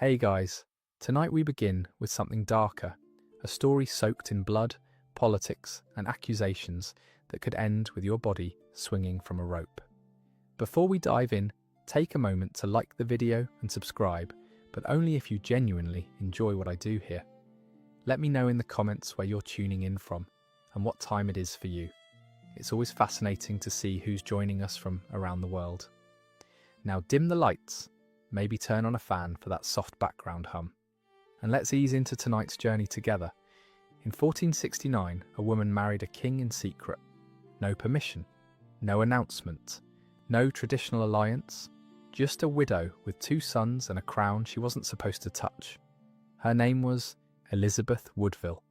Hey guys, tonight we begin with something darker, a story soaked in blood, politics, and accusations that could end with your body swinging from a rope. Before we dive in, take a moment to like the video and subscribe, but only if you genuinely enjoy what I do here. Let me know in the comments where you're tuning in from and what time it is for you. It's always fascinating to see who's joining us from around the world. Now dim the lights, maybe turn on a fan for that soft background hum, and let's ease into tonight's journey together. In 1469, a woman married a king in secret. No permission, no announcement, no traditional alliance, just a widow with 2 sons and a crown she wasn't supposed to touch. Her name was Elizabeth Woodville,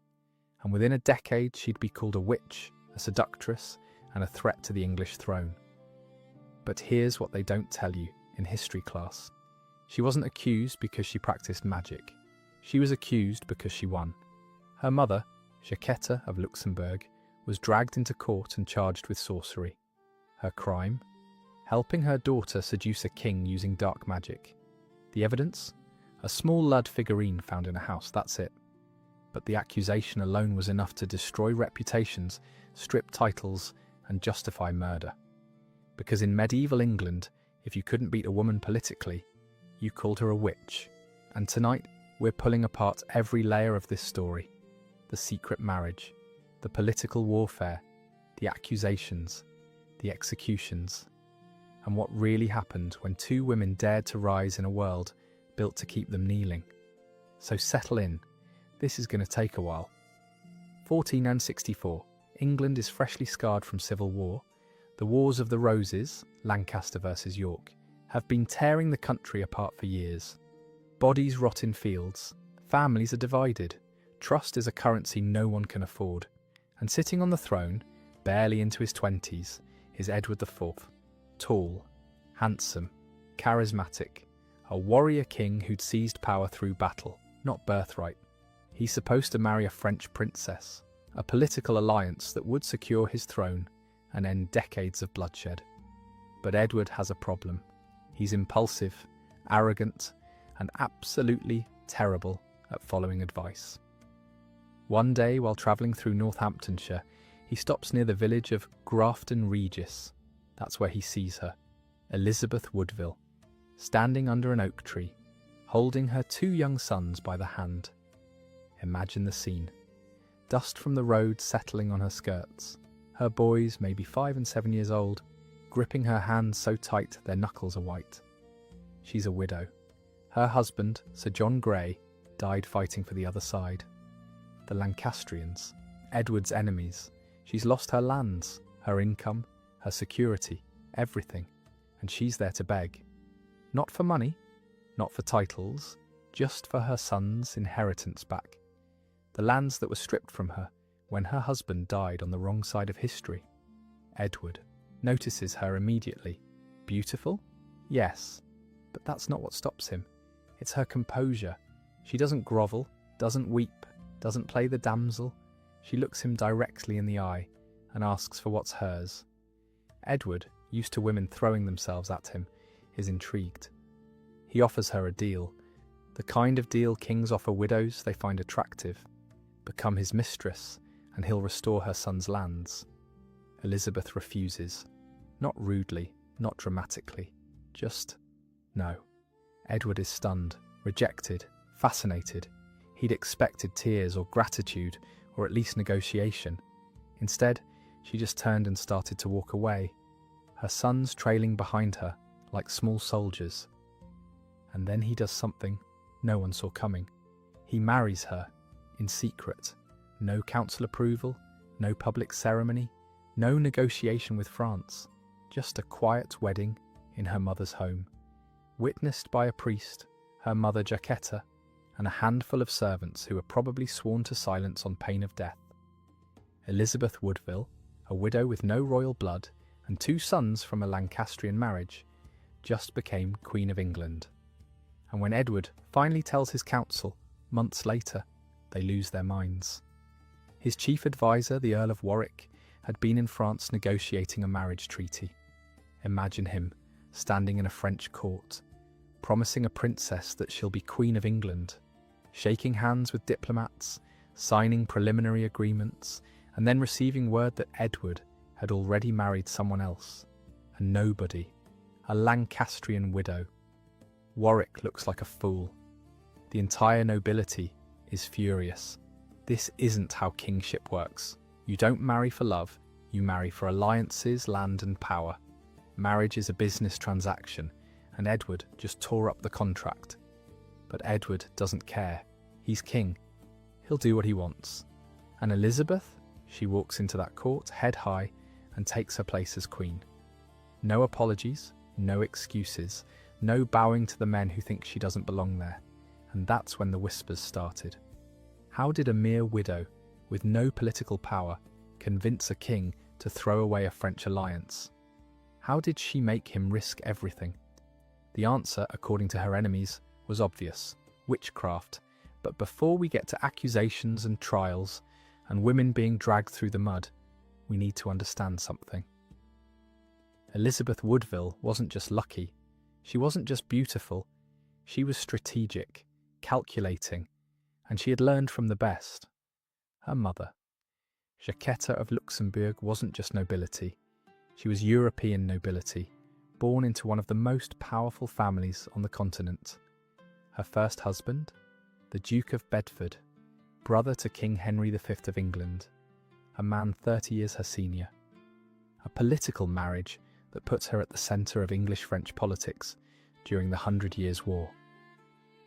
and within a decade she'd be called a witch, a seductress, and a threat to the English throne. But here's what they don't tell you in history class. She wasn't accused because she practiced magic. She was accused because she won. Her mother, Jacquetta of Luxembourg, was dragged into court and charged with sorcery. Her crime? Helping her daughter seduce a king using dark magic. The evidence? A small Lud figurine found in a house, that's it. But the accusation alone was enough to destroy reputations, strip titles, and justify murder. Because in medieval England, if you couldn't beat a woman politically, you called her a witch. And tonight, we're pulling apart every layer of this story. The secret marriage, the political warfare, the accusations, the executions, and what really happened when 2 women dared to rise in a world built to keep them kneeling. So settle in, this is going to take a while. 1464, England is freshly scarred from civil war. The Wars of the Roses, Lancaster versus York, have been tearing the country apart for years. Bodies rot in fields, families are divided, trust is a currency no one can afford, and sitting on the throne, barely into his 20s, is Edward IV, tall, handsome, charismatic, a warrior king who'd seized power through battle, not birthright. He's supposed to marry a French princess, a political alliance that would secure his throne and end decades of bloodshed. But Edward has a problem. He's impulsive, arrogant, and absolutely terrible at following advice. One day, while travelling through Northamptonshire, he stops near the village of Grafton Regis. That's where he sees her, Elizabeth Woodville, standing under an oak tree, holding her 2 young sons by the hand. Imagine the scene. Dust from the road settling on her skirts. Her boys, maybe 5 and 7 years old, gripping her hands so tight their knuckles are white. She's a widow. Her husband, Sir John Grey, died fighting for the other side. The Lancastrians, Edward's enemies. She's lost her lands, her income, her security, everything, and she's there to beg. Not for money, not for titles, just for her son's inheritance back. The lands that were stripped from her when her husband died on the wrong side of history. Edward notices her immediately. Beautiful? Yes. But that's not what stops him. It's her composure. She doesn't grovel, doesn't weep, doesn't play the damsel. She looks him directly in the eye and asks for what's hers. Edward, used to women throwing themselves at him, is intrigued. He offers her a deal. The kind of deal kings offer widows they find attractive. Become his mistress, and he'll restore her son's lands. Elizabeth refuses. Not rudely, not dramatically. Just no. Edward is stunned, rejected, fascinated. He'd expected tears or gratitude, or at least negotiation. Instead, she just turned and started to walk away, her sons trailing behind her like small soldiers. And then he does something no one saw coming. He marries her, in secret. No council approval, no public ceremony, no negotiation with France. Just a quiet wedding in her mother's home, witnessed by a priest, her mother Jacquetta, and a handful of servants who were probably sworn to silence on pain of death. Elizabeth Woodville, a widow with no royal blood and 2 sons from a Lancastrian marriage, just became Queen of England. And when Edward finally tells his council, months later, they lose their minds. His chief advisor, the Earl of Warwick, had been in France negotiating a marriage treaty. Imagine him, standing in a French court, promising a princess that she'll be Queen of England, shaking hands with diplomats, signing preliminary agreements, and then receiving word that Edward had already married someone else, a nobody, a Lancastrian widow. Warwick looks like a fool. The entire nobility is furious. This isn't how kingship works. You don't marry for love, you marry for alliances, land and power. Marriage is a business transaction, and Edward just tore up the contract. But Edward doesn't care. He's king. He'll do what he wants. And Elizabeth? She walks into that court, head high, and takes her place as queen. No apologies, no excuses, no bowing to the men who think she doesn't belong there. And that's when the whispers started. How did a mere widow, with no political power, convince a king to throw away a French alliance? How did she make him risk everything? The answer, according to her enemies, was obvious: witchcraft. But before we get to accusations and trials, and women being dragged through the mud, we need to understand something. Elizabeth Woodville wasn't just lucky. She wasn't just beautiful. She was strategic, calculating, and she had learned from the best. Her mother, Jacquetta of Luxembourg, wasn't just nobility. She was European nobility, born into one of the most powerful families on the continent. Her first husband, the Duke of Bedford, brother to King Henry V of England, a man 30 years her senior. A political marriage that puts her at the centre of English-French politics during the 100 Years' War.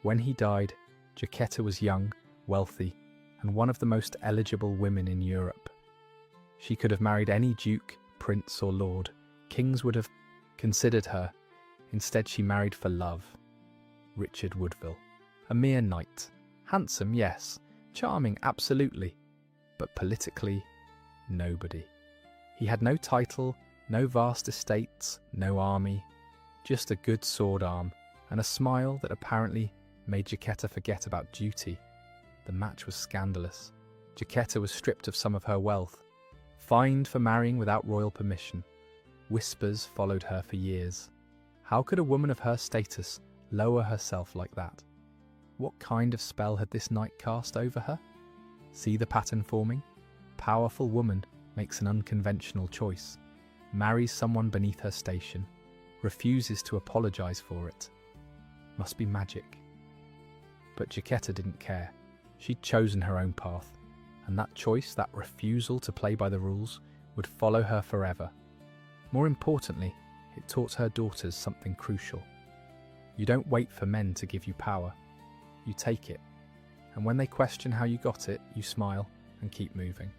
When he died, Jacquetta was young, wealthy, and one of the most eligible women in Europe. She could have married any duke, prince or lord. Kings would have considered her. Instead, she married for love. Richard Woodville, a mere knight. Handsome, yes. Charming, absolutely. But politically, nobody. He had no title, no vast estates, no army, just a good sword arm and a smile that apparently made Jacquetta forget about duty. The match was scandalous. Jacquetta was stripped of some of her wealth, fined for marrying without royal permission. Whispers followed her for years. How could a woman of her status lower herself like that? What kind of spell had this knight cast over her? See the pattern forming? Powerful woman makes an unconventional choice, marries someone beneath her station, refuses to apologize for it. Must be magic. But Jacquetta didn't care. She'd chosen her own path, and that choice, that refusal to play by the rules, would follow her forever. More importantly, it taught her daughters something crucial. You don't wait for men to give you power. You take it, and when they question how you got it, you smile and keep moving.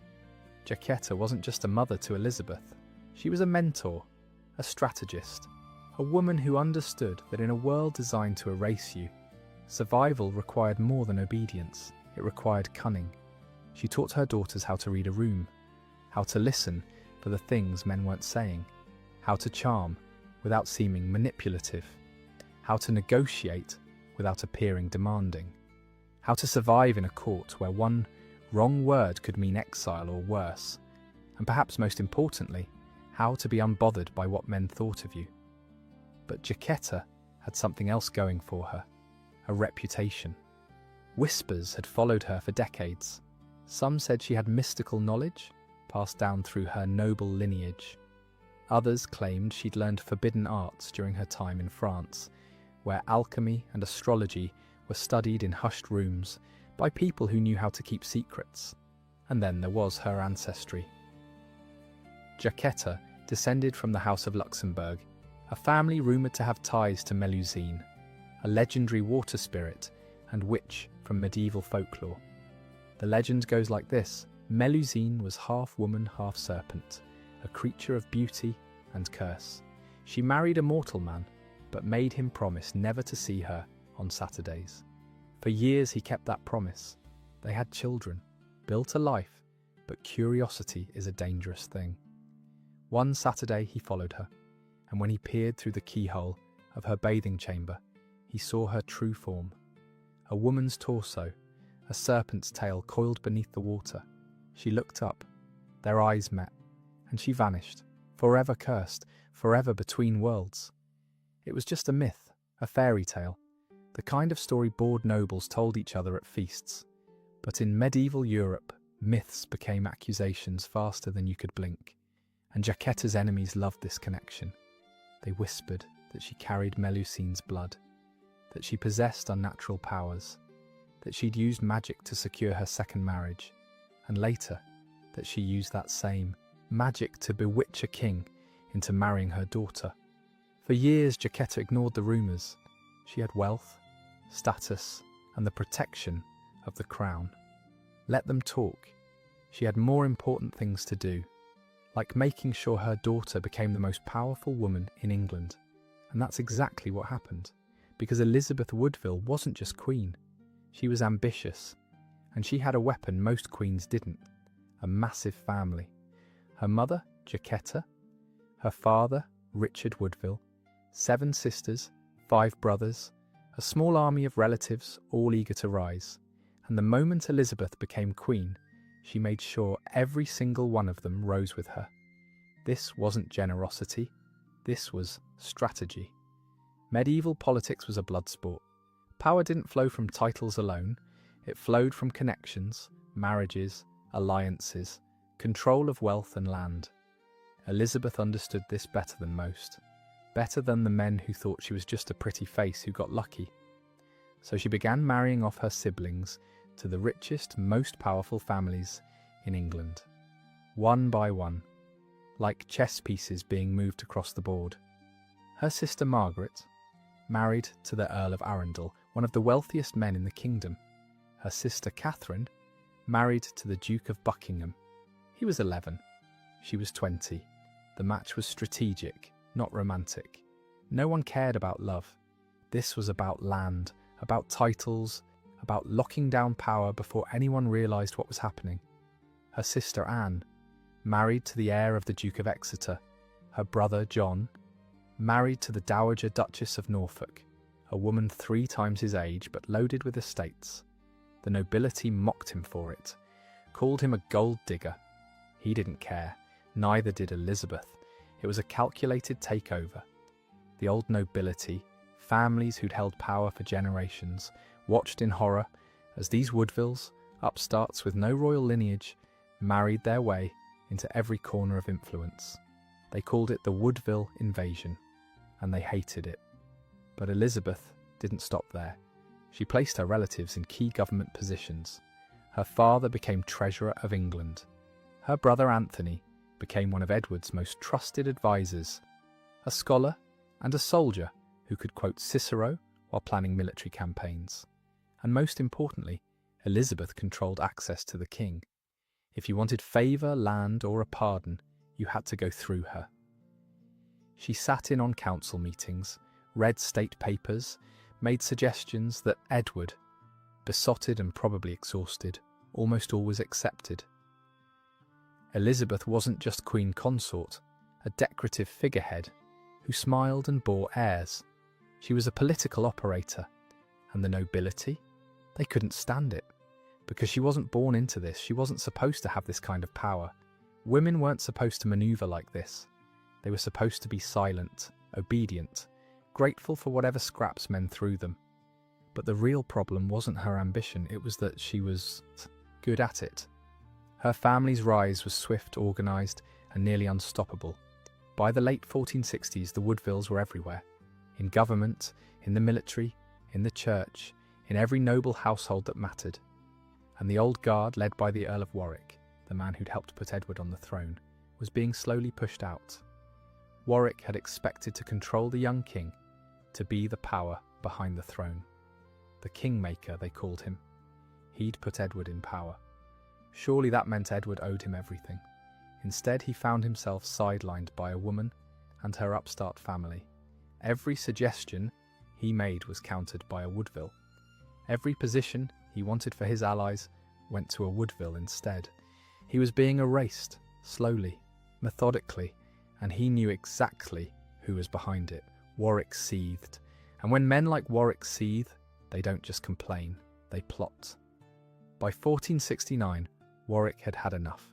Jacquetta wasn't just a mother to Elizabeth. She was a mentor, a strategist, a woman who understood that in a world designed to erase you, survival required more than obedience. It required cunning. She taught her daughters how to read a room, how to listen for the things men weren't saying, how to charm without seeming manipulative, how to negotiate without appearing demanding, how to survive in a court where one wrong word could mean exile or worse, and perhaps most importantly, how to be unbothered by what men thought of you. But Jacquetta had something else going for her, a reputation. Whispers had followed her for decades. Some said she had mystical knowledge, passed down through her noble lineage. Others claimed she'd learned forbidden arts during her time in France, where alchemy and astrology were studied in hushed rooms by people who knew how to keep secrets. And then there was her ancestry. Jacquetta descended from the House of Luxembourg, a family rumoured to have ties to Melusine, a legendary water spirit and witch from medieval folklore. The legend goes like this: Melusine was half woman, half serpent, a creature of beauty and curse. She married a mortal man, but made him promise never to see her on Saturdays. For years he kept that promise. They had children, built a life, but curiosity is a dangerous thing. One Saturday he followed her, and when he peered through the keyhole of her bathing chamber, he saw her true form. A woman's torso, a serpent's tail coiled beneath the water. She looked up, their eyes met, and she vanished, forever cursed, forever between worlds. It was just a myth, A fairy tale, the kind of story bored nobles told each other at feasts. But in medieval Europe, myths became accusations faster than you could blink, and Jacquetta's enemies loved this connection. They whispered that she carried Melusine's blood, that she possessed unnatural powers, that she'd used magic to secure her second marriage, and later, that she used that same magic to bewitch a king into marrying her daughter. For years, Jacquetta ignored the rumours. She had wealth, status, and the protection of the crown. Let them talk. She had more important things to do, like making sure her daughter became the most powerful woman in England. And that's exactly what happened, because Elizabeth Woodville wasn't just queen. She was ambitious, and she had a weapon most queens didn't: a massive family. Her mother, Jacquetta, her father, Richard Woodville, 7 sisters, 5 brothers, a small army of relatives all eager to rise. And the moment Elizabeth became queen, she made sure every single one of them rose with her. This wasn't generosity, this was strategy. Medieval politics was a blood sport. Power didn't flow from titles alone, it flowed from connections, marriages, alliances, control of wealth and land. Elizabeth understood this better than most, better than the men who thought she was just a pretty face who got lucky. So she began marrying off her siblings to the richest, most powerful families in England, one by one, like chess pieces being moved across the board. Her sister Margaret married to the Earl of Arundel, one of the wealthiest men in the kingdom. Her sister Catherine married to the Duke of Buckingham. He was 11, she was 20. The match was strategic, not romantic. No one cared about love. This was about land, about titles, about locking down power before anyone realised what was happening. Her sister Anne, married to the heir of the Duke of Exeter. Her brother John, married to the Dowager Duchess of Norfolk, a woman 3 times his age but loaded with estates. The nobility mocked him for it, called him a gold digger. He didn't care, neither did Elizabeth. It was a calculated takeover. The old nobility, families who'd held power for generations, watched in horror as these Woodvilles, upstarts with no royal lineage, married their way into every corner of influence. They called it the Woodville invasion, and they hated it. But Elizabeth didn't stop there. She placed her relatives in key government positions. Her father became Treasurer of England. Her brother Anthony became one of Edward's most trusted advisors, a scholar and a soldier who could quote Cicero while planning military campaigns. And most importantly, Elizabeth controlled access to the king. If you wanted favour, land, or a pardon, you had to go through her. She sat in on council meetings, read state papers, made suggestions that Edward, besotted and probably exhausted, almost always accepted. Elizabeth wasn't just queen consort, a decorative figurehead who smiled and bore airs. She was a political operator, and the nobility, they couldn't stand it. Because she wasn't born into this, she wasn't supposed to have this kind of power. Women weren't supposed to maneuver like this. They were supposed to be silent, obedient, grateful for whatever scraps men threw them. But the real problem wasn't her ambition, it was that she was good at it. Her family's rise was swift, organised, and nearly unstoppable. By the late 1460s, the Woodvilles were everywhere. In government, in the military, in the church, in every noble household that mattered. And the old guard, led by the Earl of Warwick, the man who'd helped put Edward on the throne, was being slowly pushed out. Warwick had expected to control the young king, to be the power behind the throne. The kingmaker, they called him. He'd put Edward in power. Surely that meant Edward owed him everything. Instead, he found himself sidelined by a woman and her upstart family. Every suggestion he made was countered by a Woodville. Every position he wanted for his allies went to a Woodville instead. He was being erased, slowly, methodically, and he knew exactly who was behind it. Warwick seethed. And when men like Warwick seethe, they don't just complain, they plot. By 1469, Warwick had had enough.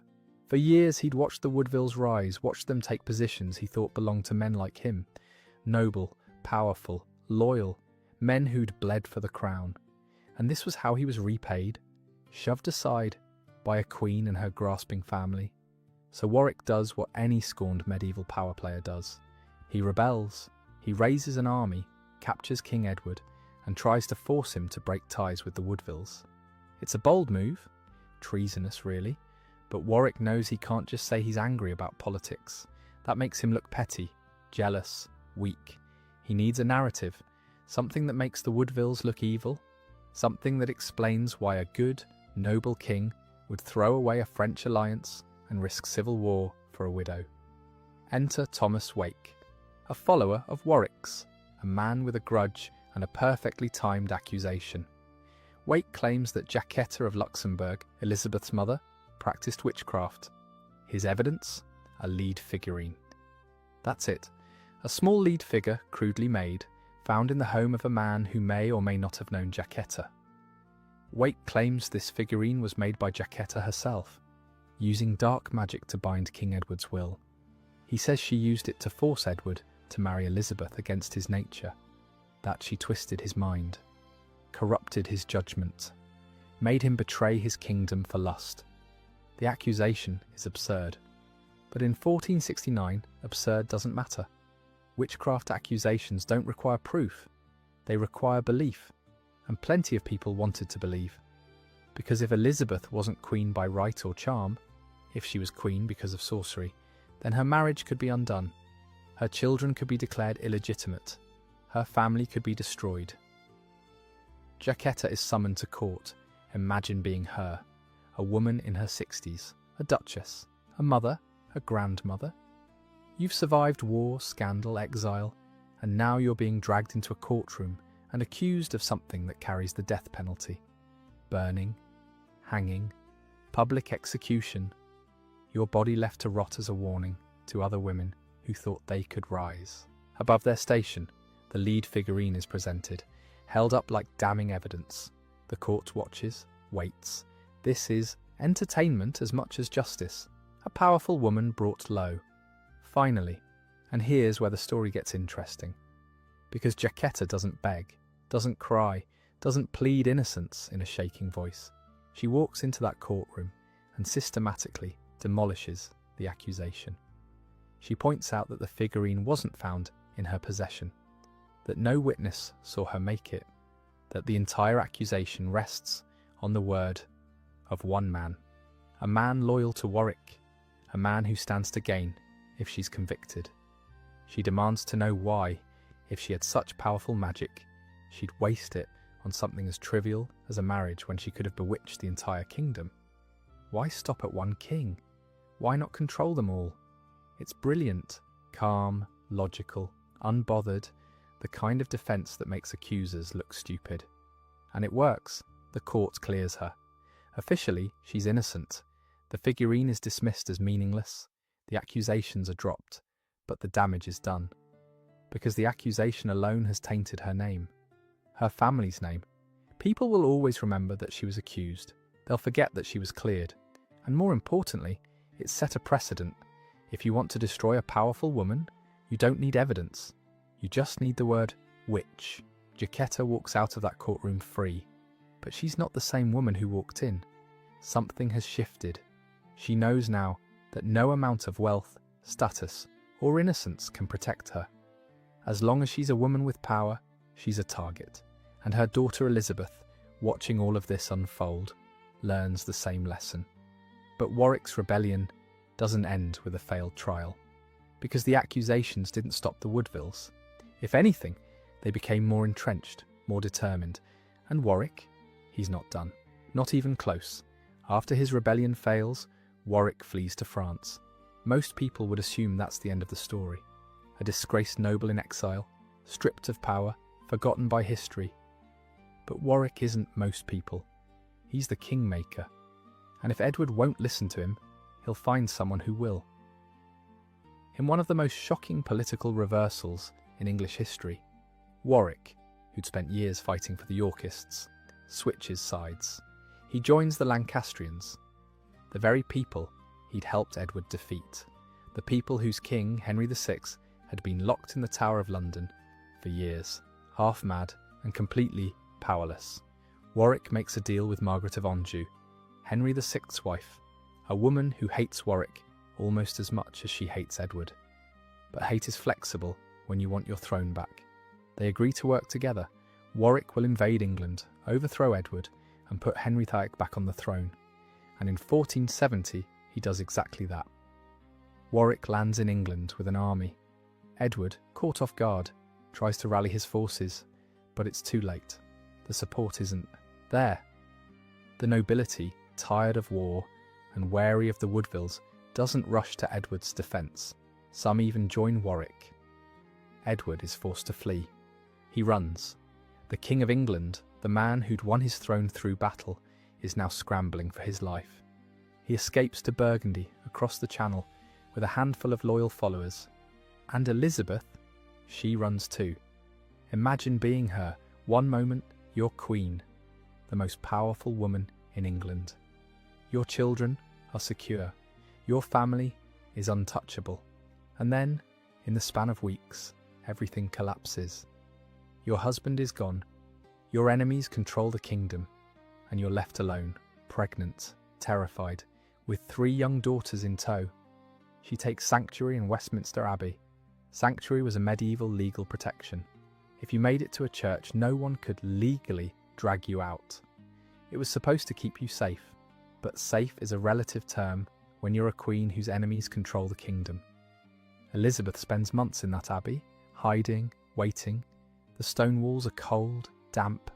For years he'd watched the Woodvilles rise, watched them take positions he thought belonged to men like him. Noble, powerful, loyal, men who'd bled for the crown. And this was how he was repaid, shoved aside by a queen and her grasping family. So Warwick does what any scorned medieval power player does. He rebels, he raises an army, captures King Edward, and tries to force him to break ties with the Woodvilles. It's a bold move, treasonous really, but Warwick knows he can't just say he's angry about politics. That makes him look petty, jealous, weak. He needs a narrative, something that makes the Woodvilles look evil, something that explains why a good, noble king would throw away a French alliance and risk civil war for a widow. Enter Thomas Wake, a follower of Warwick's, a man with a grudge and a perfectly timed accusation. Wake claims that Jacquetta of Luxembourg, Elizabeth's mother, practiced witchcraft. His evidence? A lead figurine. That's it. A small lead figure, crudely made, found in the home of a man who may or may not have known Jacquetta. Wake claims this figurine was made by Jacquetta herself, using dark magic to bind King Edward's will. He says she used it to force Edward to marry Elizabeth against his nature, that she twisted his mind, corrupted his judgment, made him betray his kingdom for lust. The accusation is absurd. But in 1469, absurd doesn't matter. Witchcraft accusations don't require proof. They require belief. And plenty of people wanted to believe. Because if Elizabeth wasn't queen by right or charm, if she was queen because of sorcery, then her marriage could be undone. Her children could be declared illegitimate. Her family could be destroyed. Jacquetta is summoned to court. Imagine being her, a woman in her 60s, a duchess, a mother, a grandmother. You've survived war, scandal, exile, and now you're being dragged into a courtroom and accused of something that carries the death penalty. Burning, hanging, public execution. Your body left to rot as a warning to other women who thought they could rise. Above their station, the lead figurine is presented, held up like damning evidence. The court watches, waits. This is entertainment as much as justice. A powerful woman brought low. Finally, and here's where the story gets interesting. Because Jacquetta doesn't beg, doesn't cry, doesn't plead innocence in a shaking voice. She walks into that courtroom and systematically demolishes the accusation. She points out that the figurine wasn't found in her possession, that no witness saw her make it, that the entire accusation rests on the word of one man, a man loyal to Warwick, a man who stands to gain if she's convicted. She demands to know why, if she had such powerful magic, she'd waste it on something as trivial as a marriage when she could have bewitched the entire kingdom. Why stop at one king? Why not control them all? It's brilliant, calm, logical, unbothered, the kind of defence that makes accusers look stupid. And it works. The court clears her. Officially, she's innocent. The figurine is dismissed as meaningless. The accusations are dropped, but the damage is done. Because the accusation alone has tainted her name. Her family's name. People will always remember that she was accused. They'll forget that she was cleared. And more importantly, it set a precedent. If you want to destroy a powerful woman, you don't need evidence. You just need the word witch. Jacquetta walks out of that courtroom free. But she's not the same woman who walked in. Something has shifted. She knows now that no amount of wealth, status, or innocence can protect her. As long as she's a woman with power, she's a target. And her daughter Elizabeth, watching all of this unfold, learns the same lesson. But Warwick's rebellion doesn't end with a failed trial, because the accusations didn't stop the Woodvilles. If anything, they became more entrenched, more determined, and Warwick, he's not done, not even close. After his rebellion fails, Warwick flees to France. Most people would assume that's the end of the story. A disgraced noble in exile, stripped of power, forgotten by history. But Warwick isn't most people. He's the kingmaker. And if Edward won't listen to him, he'll find someone who will. In one of the most shocking political reversals in English history, Warwick, who'd spent years fighting for the Yorkists, switches sides. He joins the Lancastrians, the very people he'd helped Edward defeat, the people whose king, Henry VI, had been locked in the Tower of London for years. half mad and completely powerless. Warwick makes a deal with Margaret of Anjou, Henry VI's wife, a woman who hates Warwick almost as much as she hates Edward. But hate is flexible when you want your throne back. They agree to work together. Warwick will invade England, overthrow Edward, and put Henry VIII back on the throne. And in 1470, he does exactly that. Warwick lands in England with an army. Edward, caught off guard, tries to rally his forces, but it's too late. The support isn't there. The nobility, tired of war and wary of the Woodvilles, doesn't rush to Edward's defence. Some even join Warwick. Edward is forced to flee. He runs. The King of England, the man who'd won his throne through battle, is now scrambling for his life. He escapes to Burgundy, across the Channel, with a handful of loyal followers. And Elizabeth, she runs too. Imagine being her. One moment, you're queen, the most powerful woman in England. Your children are secure. Your family is untouchable. And then, in the span of weeks, everything collapses. Your husband is gone. Your enemies control the kingdom. And you're left alone, pregnant, terrified, with 3 young daughters in tow. She takes sanctuary in Westminster Abbey. Sanctuary was a medieval legal protection. If you made it to a church, no one could legally drag you out. It was supposed to keep you safe, but safe is a relative term when you're a queen whose enemies control the kingdom. Elizabeth spends months in that abbey, hiding, waiting. The stone walls are cold, damp.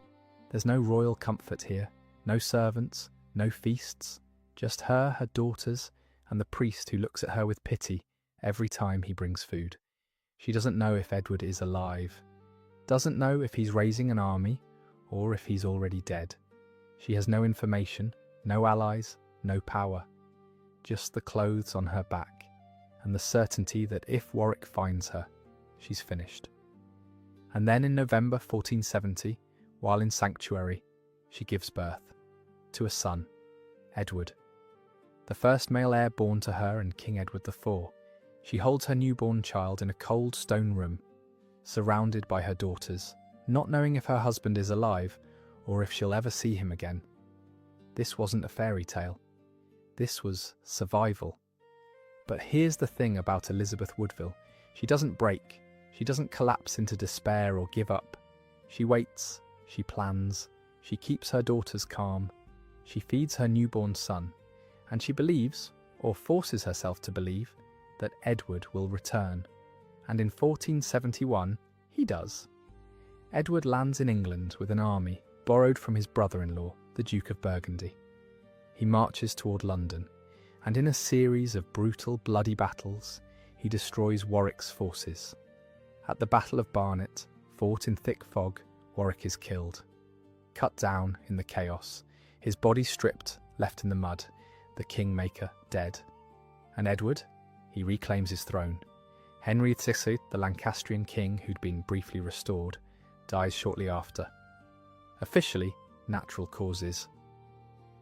There's no royal comfort here, no servants, no feasts, just her daughters, and the priest who looks at her with pity every time he brings food. She doesn't know if Edward is alive, doesn't know if he's raising an army or if he's already dead. She has no information, no allies, no power, just the clothes on her back and the certainty that if Warwick finds her, she's finished. And then in November 1470, while in sanctuary, she gives birth to a son, Edward, the first male heir born to her and King Edward IV. She holds her newborn child in a cold stone room, surrounded by her daughters, not knowing if her husband is alive or if she'll ever see him again. This wasn't a fairy tale. This was survival. But here's the thing about Elizabeth Woodville. She doesn't break. She doesn't collapse into despair or give up. She waits. She plans. She keeps her daughters calm. She feeds her newborn son. And she believes, or forces herself to believe, that Edward will return. And in 1471, he does. Edward lands in England with an army borrowed from his brother-in-law, the Duke of Burgundy. He marches toward London, and in a series of brutal, bloody battles, he destroys Warwick's forces. At the Battle of Barnet, fought in thick fog, Warwick is killed. Cut down in the chaos, his body stripped, left in the mud, the kingmaker dead. And Edward, he reclaims his throne. Henry VI, the Lancastrian king who'd been briefly restored, dies shortly after. Officially, natural causes.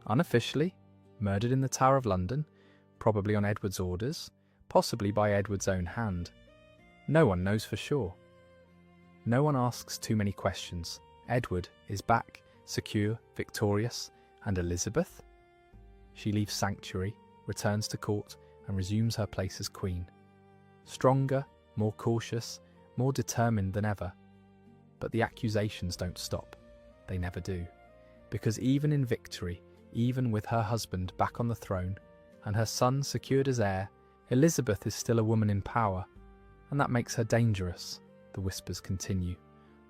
Unofficially, murdered in the Tower of London, probably on Edward's orders, possibly by Edward's own hand. No one knows for sure. No one asks too many questions. Edward is back, secure, victorious, and Elizabeth? She leaves sanctuary, returns to court, and resumes her place as queen. Stronger, more cautious, more determined than ever. But the accusations don't stop. They never do. Because even in victory, even with her husband back on the throne, and her son secured as heir, Elizabeth is still a woman in power, and that makes her dangerous, the whispers continue.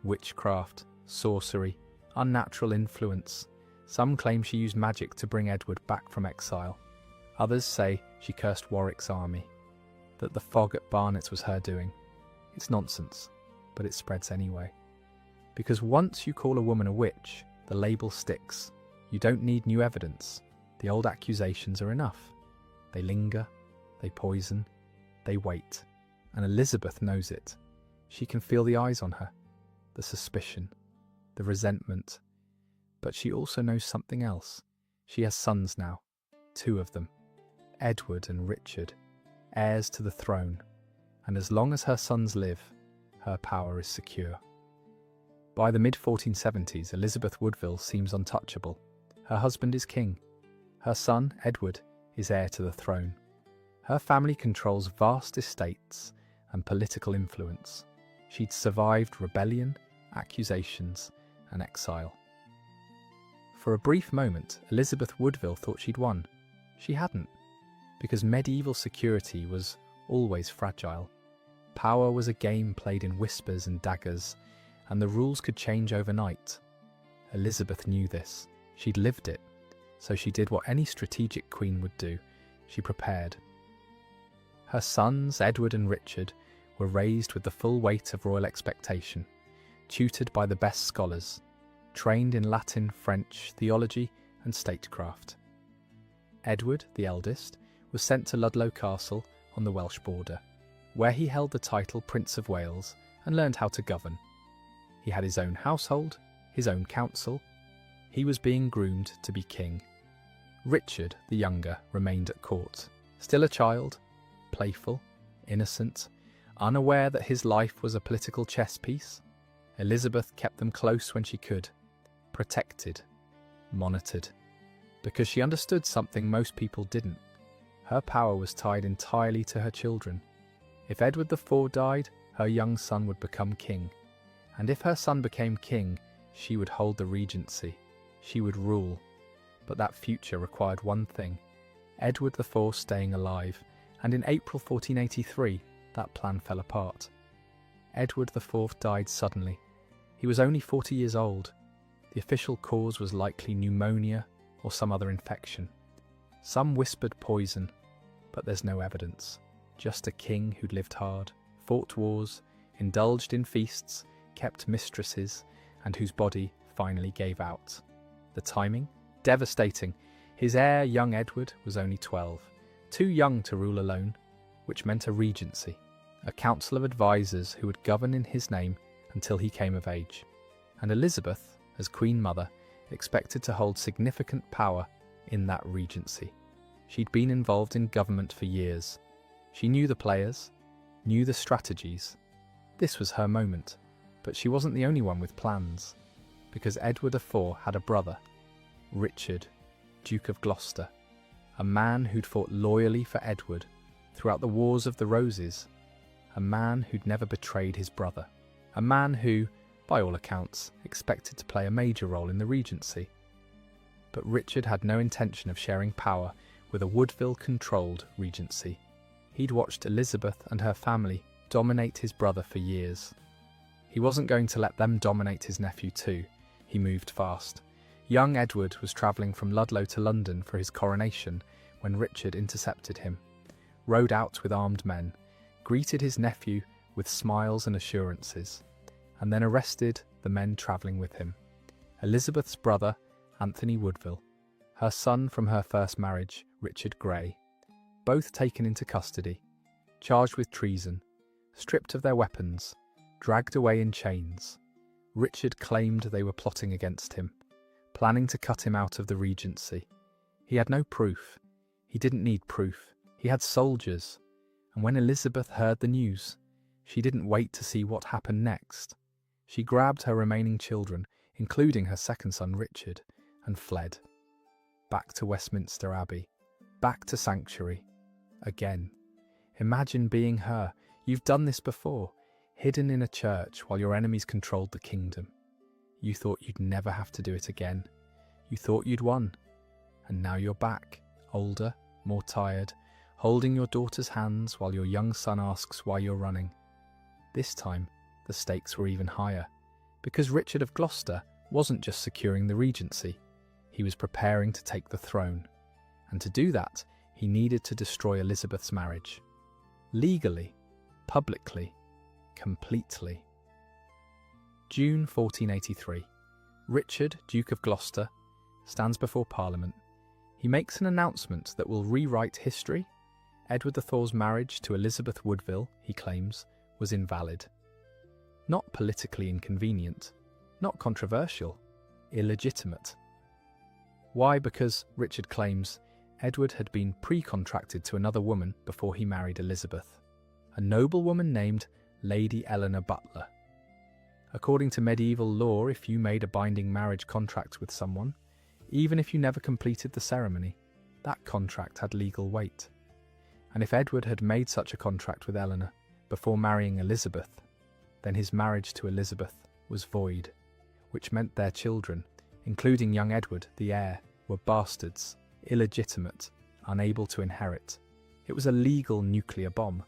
Witchcraft, sorcery, unnatural influence. Some claim she used magic to bring Edward back from exile. Others say she cursed Warwick's army, that the fog at Barnet was her doing. It's nonsense, but it spreads anyway. Because once you call a woman a witch, the label sticks. You don't need new evidence. The old accusations are enough. They linger, they poison, they wait. And Elizabeth knows it. She can feel the eyes on her, the suspicion, the resentment. But she also knows something else. She has sons now, 2 of them, Edward and Richard, heirs to the throne. And as long as her sons live, her power is secure. By the mid-1470s, Elizabeth Woodville seems untouchable. Her husband is king. Her son, Edward, is heir to the throne. Her family controls vast estates and political influence. She'd survived rebellion, accusations, and exile. For a brief moment, Elizabeth Woodville thought she'd won. She hadn't, because medieval security was always fragile. Power was a game played in whispers and daggers, and the rules could change overnight. Elizabeth knew this. She'd lived it, so she did what any strategic queen would do. She prepared. Her sons, Edward and Richard, were raised with the full weight of royal expectation, tutored by the best scholars, trained in Latin, French, theology and statecraft. Edward, the eldest, was sent to Ludlow Castle on the Welsh border, where he held the title Prince of Wales and learned how to govern. He had his own household, his own council. He was being groomed to be king. Richard, the younger, remained at court, still a child, playful, innocent, unaware that his life was a political chess piece. Elizabeth kept them close when she could, protected, monitored, because she understood something most people didn't. Her power was tied entirely to her children. If Edward IV died, her young son would become king. And if her son became king, she would hold the regency. She would rule. But that future required one thing: Edward IV staying alive, and in April 1483, that plan fell apart. Edward IV died suddenly. He was only 40 years old. The official cause was likely pneumonia or some other infection. Some whispered poison, but there's no evidence. Just a king who'd lived hard, fought wars, indulged in feasts, kept mistresses, and whose body finally gave out. The timing? Devastating. His heir, young Edward, was only 12, too young to rule alone, which meant a regency, a council of advisors who would govern in his name until he came of age. And Elizabeth, as Queen Mother, expected to hold significant power in that regency. She'd been involved in government for years. She knew the players, knew the strategies. This was her moment, but she wasn't the only one with plans, because Edward IV had a brother, Richard, Duke of Gloucester, a man who'd fought loyally for Edward throughout the Wars of the Roses, a man who'd never betrayed his brother, a man who, by all accounts, expected to play a major role in the regency. But Richard had no intention of sharing power with a Woodville-controlled regency. He'd watched Elizabeth and her family dominate his brother for years. He wasn't going to let them dominate his nephew too. He moved fast. Young Edward was travelling from Ludlow to London for his coronation when Richard intercepted him, rode out with armed men, greeted his nephew with smiles and assurances, and then arrested the men travelling with him. Elizabeth's brother, Anthony Woodville, her son from her first marriage, Richard Grey, both taken into custody, charged with treason, stripped of their weapons, dragged away in chains. Richard claimed they were plotting against him, planning to cut him out of the regency. He had no proof. He didn't need proof. He had soldiers. And when Elizabeth heard the news, she didn't wait to see what happened next. She grabbed her remaining children, including her second son Richard, and fled. Back to Westminster Abbey. Back to sanctuary. Again. Imagine being her. You've done this before, hidden in a church while your enemies controlled the kingdom. You thought you'd never have to do it again. You thought you'd won. And now you're back, older, more tired, holding your daughter's hands while your young son asks why you're running. This time, the stakes were even higher, because Richard of Gloucester wasn't just securing the regency, he was preparing to take the throne. And to do that, he needed to destroy Elizabeth's marriage. Legally, publicly, completely. June 1483. Richard, Duke of Gloucester, stands before Parliament. He makes an announcement that will rewrite history. Edward IV's marriage to Elizabeth Woodville, he claims, was invalid. Not politically inconvenient, not controversial, illegitimate. Why? Because, Richard claims, Edward had been pre-contracted to another woman before he married Elizabeth, a noblewoman named Lady Eleanor Butler. According to medieval law, if you made a binding marriage contract with someone, even if you never completed the ceremony, that contract had legal weight. And if Edward had made such a contract with Eleanor before marrying Elizabeth, then his marriage to Elizabeth was void, which meant their children, including young Edward, the heir, were bastards, illegitimate, unable to inherit. It was a legal nuclear bomb,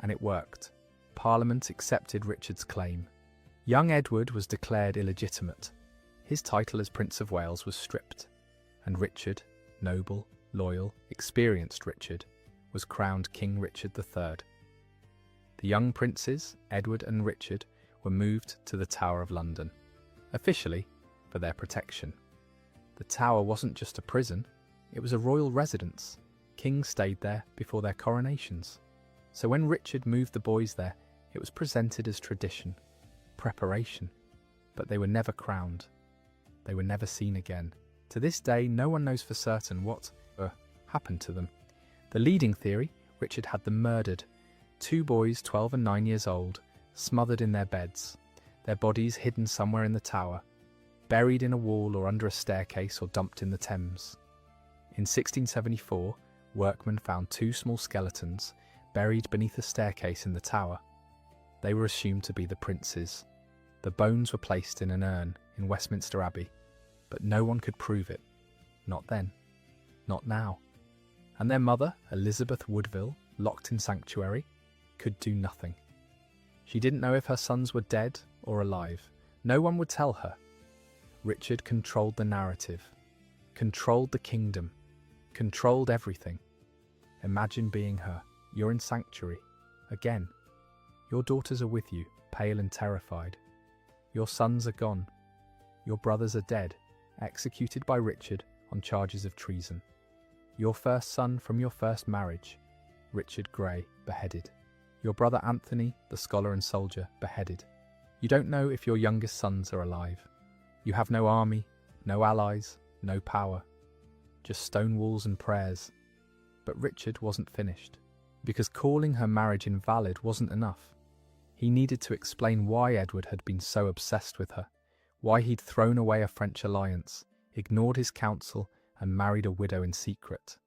and it worked. Parliament accepted Richard's claim. Young Edward was declared illegitimate. His title as Prince of Wales was stripped, and Richard, noble, loyal, experienced Richard, was crowned King Richard III. The young princes, Edward and Richard, were moved to the Tower of London, officially for their protection. The Tower wasn't just a prison, it was a royal residence. Kings stayed there before their coronations. So when Richard moved the boys there, it was presented as tradition, preparation. But they were never crowned. They were never seen again. To this day, no one knows for certain what happened to them. The leading theory, Richard had them murdered. 2 boys, 12 and 9 years old, smothered in their beds, their bodies hidden somewhere in the tower, buried in a wall or under a staircase or dumped in the Thames. In 1674, workmen found 2 small skeletons buried beneath a staircase in the tower. They were assumed to be the princes. The bones were placed in an urn in Westminster Abbey, but no one could prove it. Not then. Not now. And their mother, Elizabeth Woodville, locked in sanctuary, could do nothing. She didn't know if her sons were dead or alive. No one would tell her. Richard controlled the narrative, controlled the kingdom, controlled everything. Imagine being her. You're in sanctuary. Again. Your daughters are with you, pale and terrified. Your sons are gone. Your brothers are dead, executed by Richard on charges of treason. Your first son from your first marriage, Richard Grey, beheaded. Your brother Anthony, the scholar and soldier, beheaded. You don't know if your youngest sons are alive. You have no army, no allies, no power. Just stone walls and prayers. But Richard wasn't finished, because calling her marriage invalid wasn't enough. He needed to explain why Edward had been so obsessed with her, why he'd thrown away a French alliance, ignored his counsel, and married a widow in secret.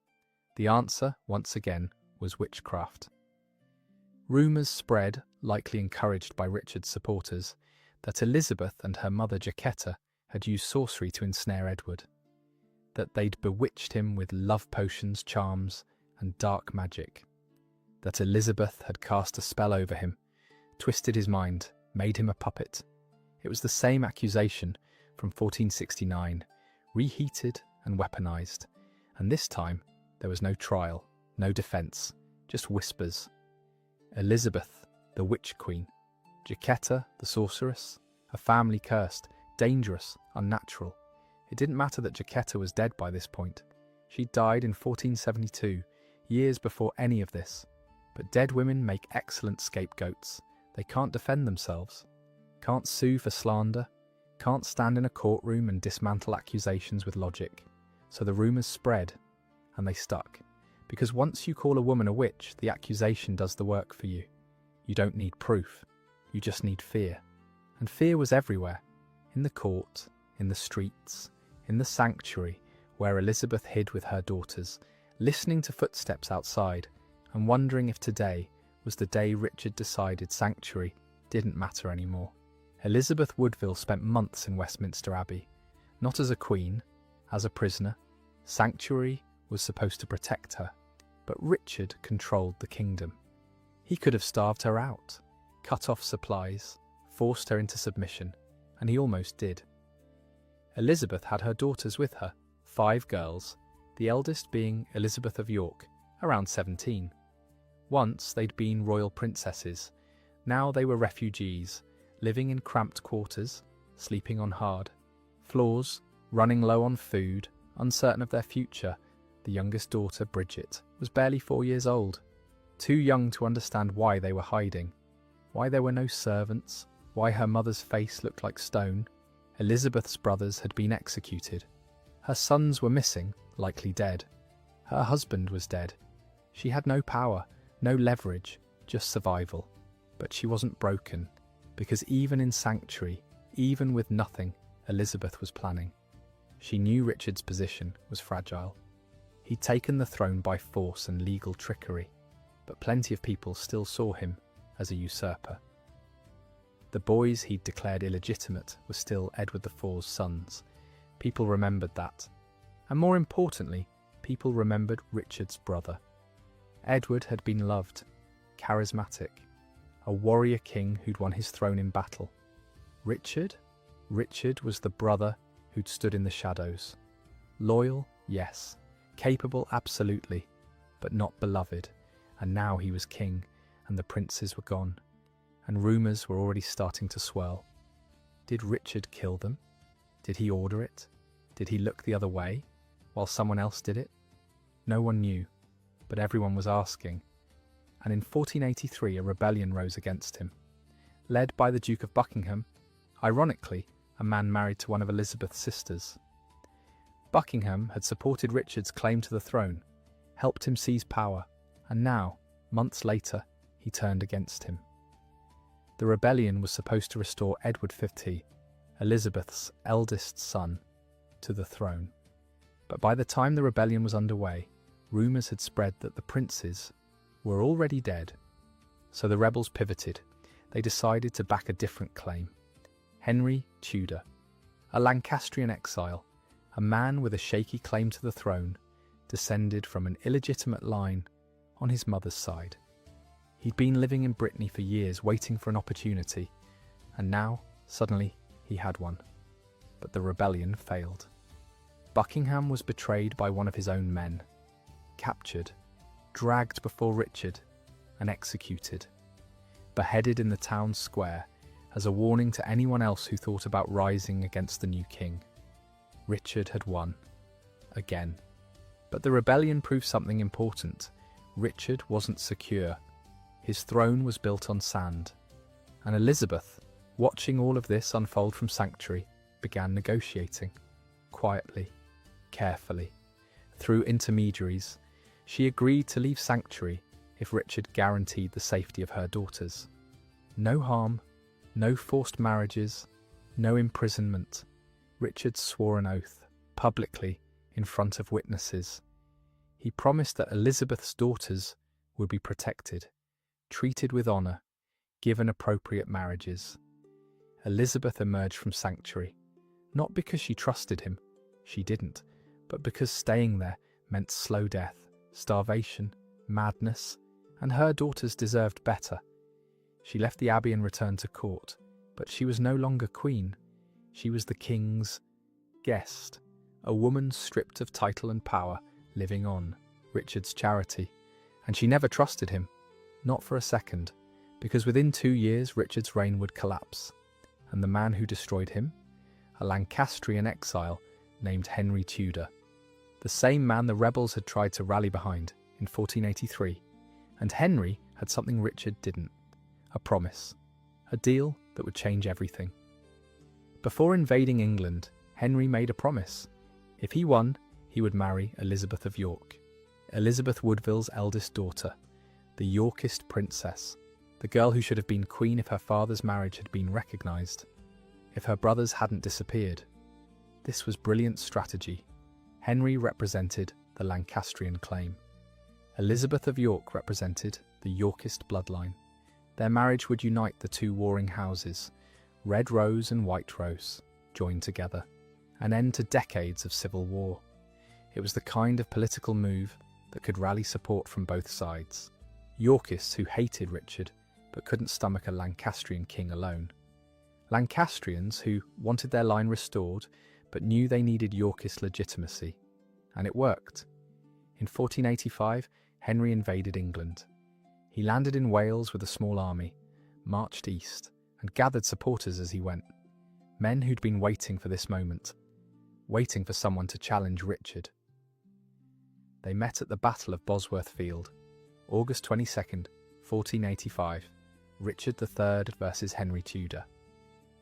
The answer, once again, was witchcraft. Rumours spread, likely encouraged by Richard's supporters, that Elizabeth and her mother Jacquetta had used sorcery to ensnare Edward, that they'd bewitched him with love potions, charms, and dark magic, that Elizabeth had cast a spell over him, twisted his mind, made him a puppet. It was the same accusation from 1469, reheated and weaponized, and this time there was no trial, no defence, just whispers. Elizabeth, the witch queen, Jacquetta, the sorceress, a family cursed, dangerous, unnatural. It didn't matter that Jacquetta was dead by this point. She died in 1472, years before any of this. But dead women make excellent scapegoats. They can't defend themselves, can't sue for slander, can't stand in a courtroom and dismantle accusations with logic. So the rumours spread, and they stuck. Because once you call a woman a witch, the accusation does the work for you. You don't need proof, you just need fear. And fear was everywhere. In the court, in the streets, in the sanctuary, where Elizabeth hid with her daughters, listening to footsteps outside, and wondering if today was the day Richard decided sanctuary didn't matter anymore. Elizabeth Woodville spent months in Westminster Abbey, not as a queen, as a prisoner. Sanctuary was supposed to protect her, but Richard controlled the kingdom. He could have starved her out, cut off supplies, forced her into submission, and he almost did. Elizabeth had her daughters with her, 5 girls, the eldest being Elizabeth of York, around 17. Once they'd been royal princesses, now they were refugees, living in cramped quarters, sleeping on hard floors, running low on food, uncertain of their future. The youngest daughter, Bridget, was barely 4 years old, too young to understand why they were hiding, why there were no servants, why her mother's face looked like stone. Elizabeth's brothers had been executed. Her sons were missing, likely dead. Her husband was dead. She had no power, no leverage, just survival. But she wasn't broken, because even in sanctuary, even with nothing, Elizabeth was planning. She knew Richard's position was fragile. He'd taken the throne by force and legal trickery, but plenty of people still saw him as a usurper. The boys he'd declared illegitimate were still Edward IV's sons. People remembered that. And more importantly, people remembered Richard's brother. Edward had been loved, charismatic, a warrior king who'd won his throne in battle. Richard? Richard was the brother who'd stood in the shadows. Loyal, yes. Capable, absolutely. But not beloved. And now he was king, and the princes were gone. And rumours were already starting to swirl. Did Richard kill them? Did he order it? Did he look the other way, while someone else did it? No one knew, but everyone was asking. And in 1483 a rebellion rose against him. Led by the Duke of Buckingham, ironically, a man married to one of Elizabeth's sisters. Buckingham had supported Richard's claim to the throne, helped him seize power, and now, months later, he turned against him. The rebellion was supposed to restore Edward V, Elizabeth's eldest son, to the throne. But by the time the rebellion was underway, rumours had spread that the princes were already dead. So the rebels pivoted. They decided to back a different claim. Henry Tudor, a Lancastrian exile, a man with a shaky claim to the throne, descended from an illegitimate line on his mother's side. He'd been living in Brittany for years, waiting for an opportunity, and now, suddenly, he had one. But the rebellion failed. Buckingham was betrayed by one of his own men, captured, dragged before Richard, and executed, beheaded in the town square as a warning to anyone else who thought about rising against the new king. Richard had won. Again. But the rebellion proved something important. Richard wasn't secure. His throne was built on sand. And Elizabeth, watching all of this unfold from sanctuary, began negotiating. Quietly, carefully. Through intermediaries, she agreed to leave sanctuary if Richard guaranteed the safety of her daughters. No harm, no forced marriages, no imprisonment. Richard swore an oath, publicly, in front of witnesses. He promised that Elizabeth's daughters would be protected, treated with honour, given appropriate marriages. Elizabeth emerged from sanctuary, not because she trusted him, she didn't, but because staying there meant slow death, starvation, madness, and her daughters deserved better. She left the abbey and returned to court, but she was no longer queen. She was the king's guest, a woman stripped of title and power, living on Richard's charity. And she never trusted him, not for a second, because within 2 years Richard's reign would collapse. And the man who destroyed him? A Lancastrian exile named Henry Tudor, the same man the rebels had tried to rally behind in 1483. And Henry had something Richard didn't, a promise, a deal that would change everything. Before invading England, Henry made a promise. If he won, he would marry Elizabeth of York, Elizabeth Woodville's eldest daughter, the Yorkist princess, the girl who should have been queen if her father's marriage had been recognised, if her brothers hadn't disappeared. This was brilliant strategy. Henry represented the Lancastrian claim. Elizabeth of York represented the Yorkist bloodline. Their marriage would unite the two warring houses, Red Rose and White Rose, joined together, an end to decades of civil war. It was the kind of political move that could rally support from both sides. Yorkists who hated Richard but couldn't stomach a Lancastrian king alone. Lancastrians who wanted their line restored but knew they needed Yorkist legitimacy. And it worked. In 1485, Henry invaded England. He landed in Wales with a small army, marched east, and gathered supporters as he went. Men who'd been waiting for this moment, waiting for someone to challenge Richard. They met at the Battle of Bosworth Field, August 22nd, 1485, Richard III versus Henry Tudor.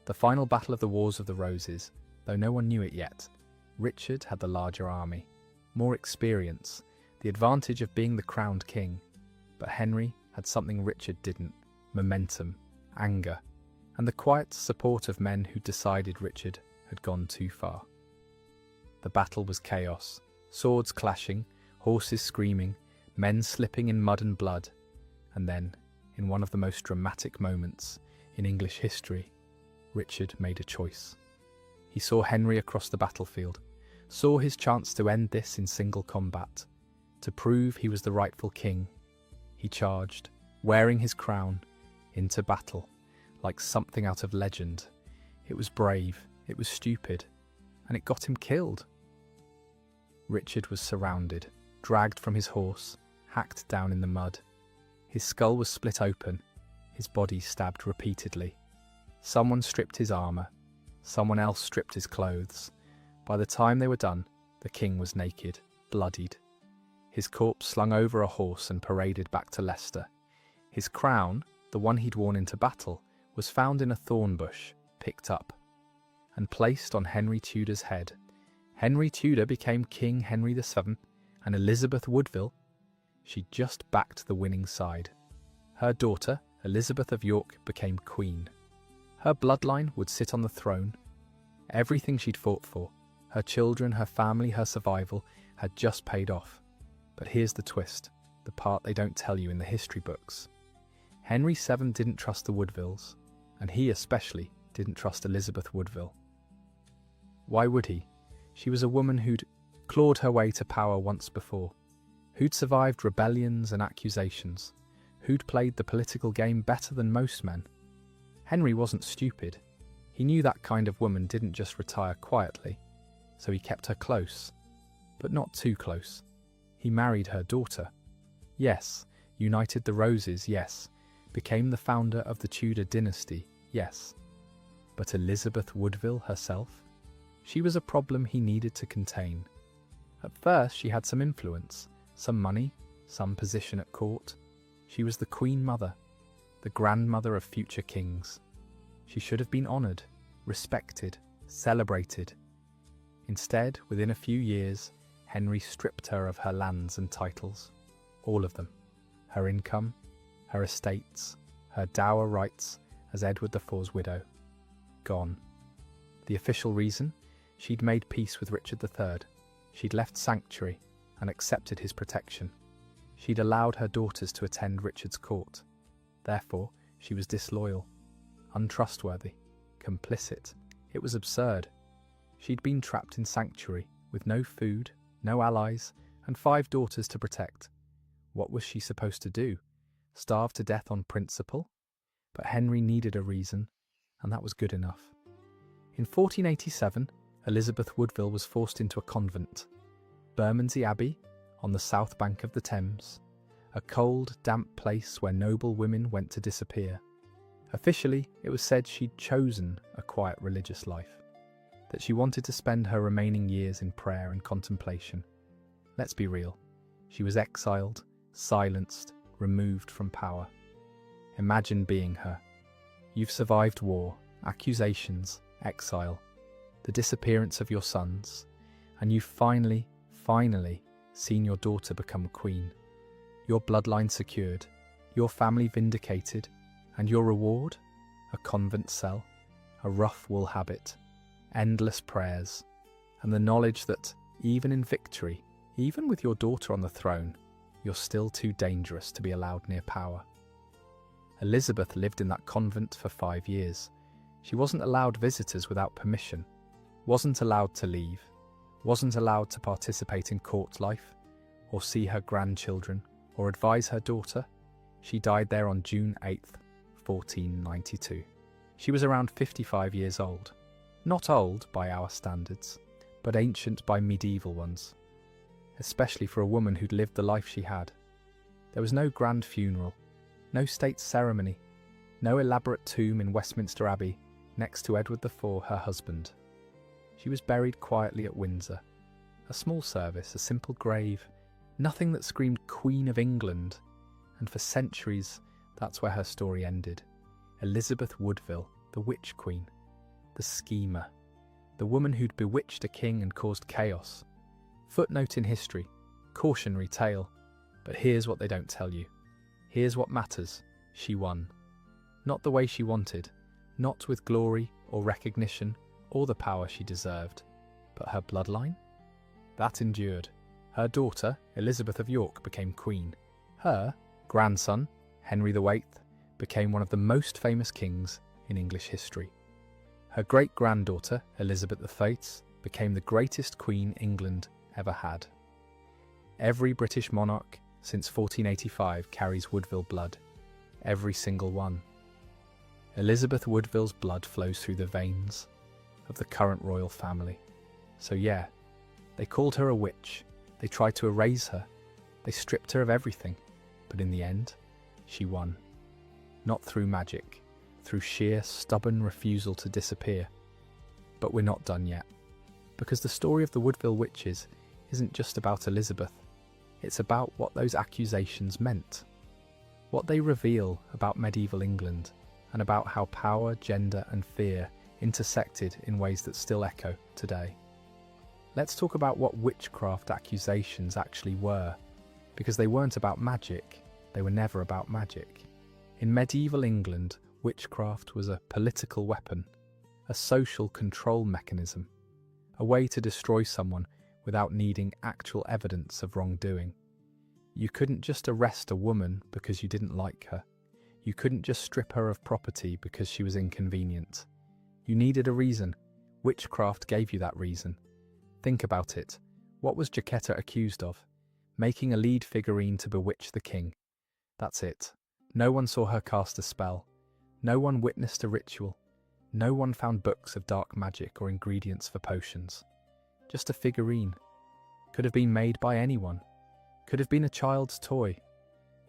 The final battle of the Wars of the Roses, though no one knew it yet. Richard had the larger army, more experience, the advantage of being the crowned king. But Henry had something Richard didn't: momentum, anger, and the quiet support of men who decided Richard had gone too far. The battle was chaos, swords clashing, horses screaming, men slipping in mud and blood, and then, in one of the most dramatic moments in English history, Richard made a choice. He saw Henry across the battlefield, saw his chance to end this in single combat, to prove he was the rightful king. He charged, wearing his crown, into battle, like something out of legend. It was brave, it was stupid, and it got him killed. Richard was surrounded, dragged from his horse, hacked down in the mud. His skull was split open, his body stabbed repeatedly. Someone stripped his armour, someone else stripped his clothes. By the time they were done, the king was naked, bloodied. His corpse slung over a horse and paraded back to Leicester. His crown, the one he'd worn into battle, was found in a thorn bush, picked up, and placed on Henry Tudor's head. Henry Tudor became King Henry VII, and Elizabeth Woodville, she just backed the winning side. Her daughter, Elizabeth of York, became queen. Her bloodline would sit on the throne. Everything she'd fought for, her children, her family, her survival, had just paid off. But here's the twist, the part they don't tell you in the history books. Henry VII didn't trust the Woodvilles, and he especially didn't trust Elizabeth Woodville. Why would he? She was a woman who'd clawed her way to power once before, who'd survived rebellions and accusations, who'd played the political game better than most men. Henry wasn't stupid. He knew that kind of woman didn't just retire quietly, so he kept her close, but not too close. He married her daughter. Yes, united the Roses, yes, became the founder of the Tudor dynasty, yes. But Elizabeth Woodville herself? She was a problem he needed to contain. At first she had some influence, some money, some position at court. She was the Queen Mother, the grandmother of future kings. She should have been honoured, respected, celebrated. Instead, within a few years, Henry stripped her of her lands and titles, all of them. Her income, her estates, her dower rights as Edward IV's widow. Gone. The official reason? She'd made peace with Richard III. She'd left sanctuary and accepted his protection. She'd allowed her daughters to attend Richard's court. Therefore, she was disloyal, untrustworthy, complicit. It was absurd. She'd been trapped in sanctuary with no food, no allies, and 5 daughters to protect. What was she supposed to do? Starve to death on principle? But Henry needed a reason, and that was good enough. In 1487, Elizabeth Woodville was forced into a convent, Bermondsey Abbey, on the south bank of the Thames, a cold, damp place where noble women went to disappear. Officially, it was said she'd chosen a quiet religious life, that she wanted to spend her remaining years in prayer and contemplation. Let's be real, she was exiled, silenced, removed from power. Imagine being her. You've survived war, accusations, exile, the disappearance of your sons, and you've finally seen your daughter become queen. Your bloodline secured, your family vindicated, and your reward? A convent cell, a rough wool habit, endless prayers, and the knowledge that, even in victory, even with your daughter on the throne, you're still too dangerous to be allowed near power. Elizabeth lived in that convent for 5 years. She wasn't allowed visitors without permission, wasn't allowed to leave, wasn't allowed to participate in court life, or see her grandchildren, or advise her daughter. She died there on June 8th, 1492. She was around 55 years old. Not old by our standards, but ancient by medieval ones, especially for a woman who'd lived the life she had. There was no grand funeral, no state ceremony, no elaborate tomb in Westminster Abbey next to Edward IV, her husband. She was buried quietly at Windsor. A small service, a simple grave, nothing that screamed Queen of England, and for centuries that's where her story ended. Elizabeth Woodville, the witch queen, the schemer, the woman who'd bewitched a king and caused chaos. Footnote in history, cautionary tale, but here's what they don't tell you. Here's what matters. She won. Not the way she wanted, not with glory or recognition or the power she deserved, but her bloodline? That endured. Her daughter, Elizabeth of York, became queen. Her grandson, Henry VIII, became one of the most famous kings in English history. Her great-granddaughter, Elizabeth V, became the greatest queen England ever had. Every British monarch since 1485 carries Woodville blood, every single one. Elizabeth Woodville's blood flows through the veins of the current royal family. So yeah, they called her a witch, they tried to erase her, they stripped her of everything, but in the end, she won. Not through magic, through sheer, stubborn refusal to disappear. But we're not done yet, because the story of the Woodville Witches isn't just about Elizabeth, it's about what those accusations meant, what they reveal about medieval England, and about how power, gender and fear intersected in ways that still echo today. Let's talk about what witchcraft accusations actually were, because they weren't about magic, they were never about magic. In medieval England, witchcraft was a political weapon, a social control mechanism, a way to destroy someone without needing actual evidence of wrongdoing. You couldn't just arrest a woman because you didn't like her. You couldn't just strip her of property because she was inconvenient. You needed a reason. Witchcraft gave you that reason. Think about it. What was Jacquetta accused of? Making a lead figurine to bewitch the king. That's it. No one saw her cast a spell. No one witnessed a ritual. No one found books of dark magic or ingredients for potions. Just a figurine. Could have been made by anyone. Could have been a child's toy.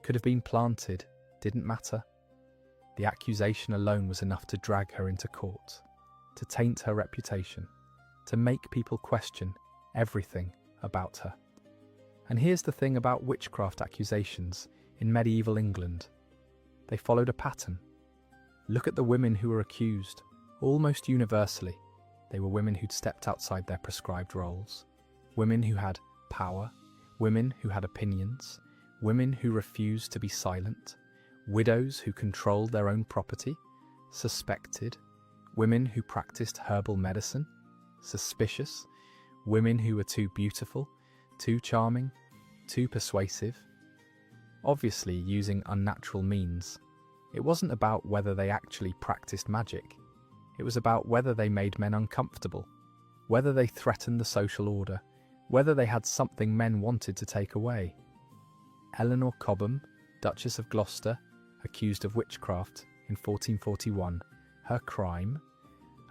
Could have been planted. Didn't matter. The accusation alone was enough to drag her into court, to taint her reputation, to make people question everything about her. And here's the thing about witchcraft accusations in medieval England. They followed a pattern. Look at the women who were accused. Almost universally, they were women who'd stepped outside their prescribed roles, women who had power, women who had opinions, women who refused to be silent, widows who controlled their own property, suspected, women who practiced herbal medicine, suspicious, women who were too beautiful, too charming, too persuasive. Obviously using unnatural means. It wasn't about whether they actually practiced magic. It was about whether they made men uncomfortable, whether they threatened the social order, whether they had something men wanted to take away. Eleanor Cobham, Duchess of Gloucester, accused of witchcraft in 1441. Her crime?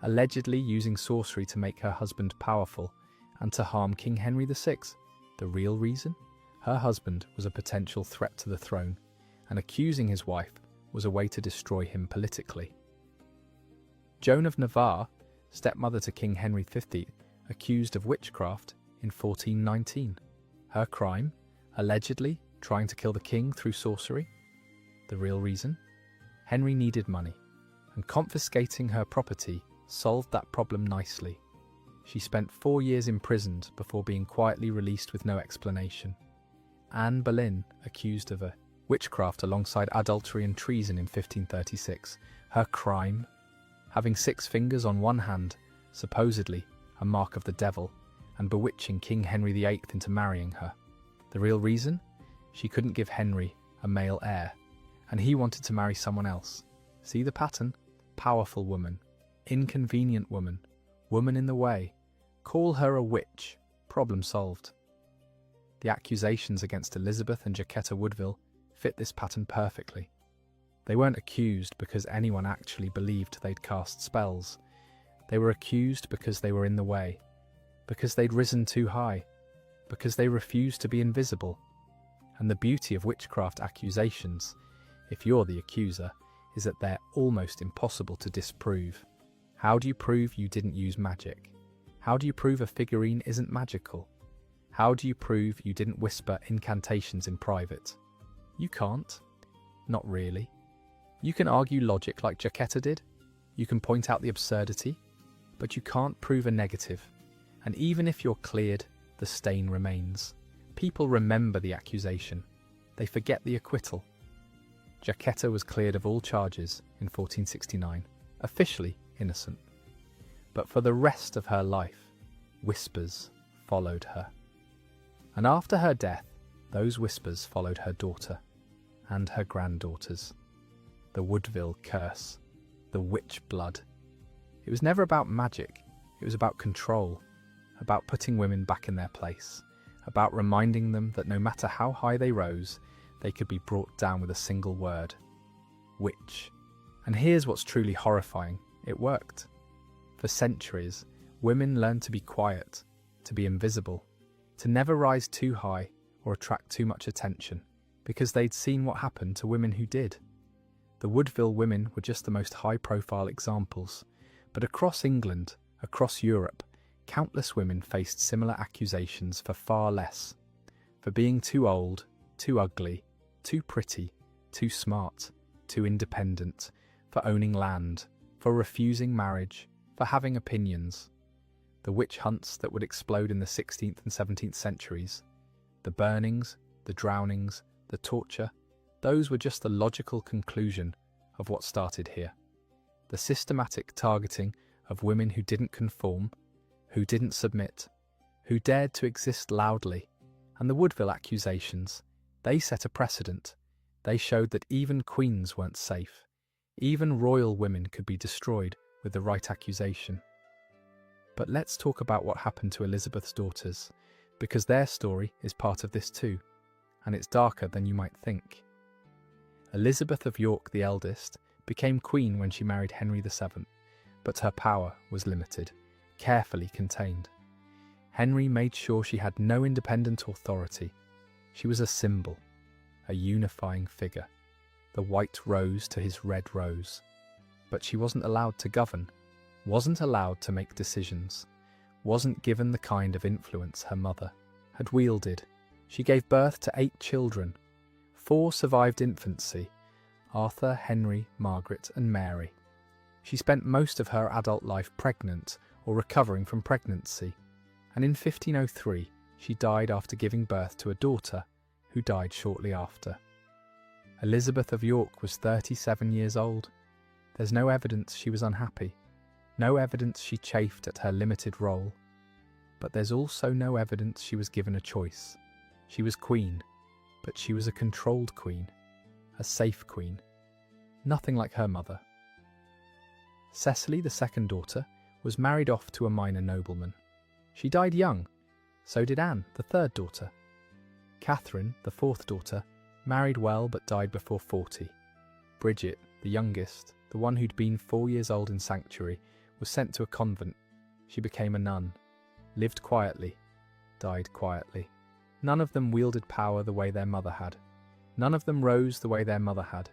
Allegedly using sorcery to make her husband powerful and to harm King Henry VI. The real reason? Her husband was a potential threat to the throne, and accusing his wife was a way to destroy him politically. Joan of Navarre, stepmother to King Henry V, accused of witchcraft in 1419. Her crime? Allegedly trying to kill the king through sorcery. The real reason? Henry needed money, and confiscating her property solved that problem nicely. She spent 4 years imprisoned before being quietly released with no explanation. Anne Boleyn, accused of a witchcraft alongside adultery and treason in 1536. Her crime? Having 6 fingers on one hand, supposedly a mark of the devil, and bewitching King Henry VIII into marrying her. The real reason? She couldn't give Henry a male heir, and he wanted to marry someone else. See the pattern? Powerful woman, inconvenient woman, woman in the way. Call her a witch. Problem solved. The accusations against Elizabeth and Jacquetta Woodville fit this pattern perfectly. They weren't accused because anyone actually believed they'd cast spells. They were accused because they were in the way, because they'd risen too high, because they refused to be invisible. And the beauty of witchcraft accusations, if you're the accuser, is that they're almost impossible to disprove. How do you prove you didn't use magic? How do you prove a figurine isn't magical? How do you prove you didn't whisper incantations in private? You can't. Not really. You can argue logic like Jacquetta did. You can point out the absurdity, but you can't prove a negative. And even if you're cleared, the stain remains. People remember the accusation. They forget the acquittal. Jacquetta was cleared of all charges in 1469. officially innocent. But for the rest of her life, whispers followed her. And after her death, those whispers followed her daughter and her granddaughters. The Woodville curse, the witch blood. It was never about magic, it was about control, about putting women back in their place, about reminding them that no matter how high they rose, they could be brought down with a single word. Witch. And here's what's truly horrifying. It worked. For centuries, women learned to be quiet, to be invisible, to never rise too high or attract too much attention, because they'd seen what happened to women who did. The Woodville women were just the most high-profile examples, but across England, across Europe, countless women faced similar accusations for far less. For being too old, too ugly, too pretty, too smart, too independent, for owning land, for refusing marriage, for having opinions. The witch hunts that would explode in the 16th and 17th centuries, the burnings, the drownings, the torture, those were just the logical conclusion of what started here. The systematic targeting of women who didn't conform, who didn't submit, who dared to exist loudly, and the Woodville accusations, they set a precedent. They showed that even queens weren't safe. Even royal women could be destroyed with the right accusation. But let's talk about what happened to Elizabeth's daughters, because their story is part of this too, and it's darker than you might think. Elizabeth of York, the eldest, became queen when she married Henry VII, but her power was limited, carefully contained. Henry made sure she had no independent authority. She was a symbol, a unifying figure, the white rose to his red rose. But she wasn't allowed to govern, wasn't allowed to make decisions, wasn't given the kind of influence her mother had wielded. She gave birth to 8 children. 4 survived infancy: Arthur, Henry, Margaret, and Mary. She spent most of her adult life pregnant or recovering from pregnancy, and in 1503 she died after giving birth to a daughter who died shortly after. Elizabeth of York was 37 years old. There's no evidence she was unhappy, no evidence she chafed at her limited role, but there's also no evidence she was given a choice. She was queen, but she was a controlled queen, a safe queen, nothing like her mother. Cecily, the second daughter, was married off to a minor nobleman. She died young, so did Anne, the third daughter. Catherine, the fourth daughter, married well but died before 40. Bridget, the youngest, the one who'd been 4 years old in sanctuary, was sent to a convent. She became a nun, lived quietly, died quietly. None of them wielded power the way their mother had. None of them rose the way their mother had.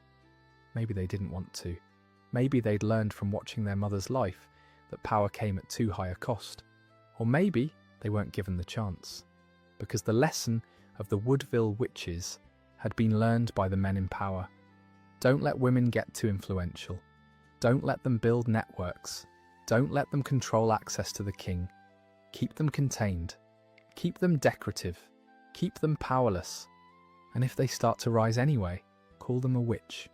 Maybe they didn't want to. Maybe they'd learned from watching their mother's life that power came at too high a cost. Or maybe they weren't given the chance, because the lesson of the Woodville Witches had been learned by the men in power. Don't let women get too influential. Don't let them build networks. Don't let them control access to the king. Keep them contained. Keep them decorative. Keep them powerless. And if they start to rise anyway, call them a witch.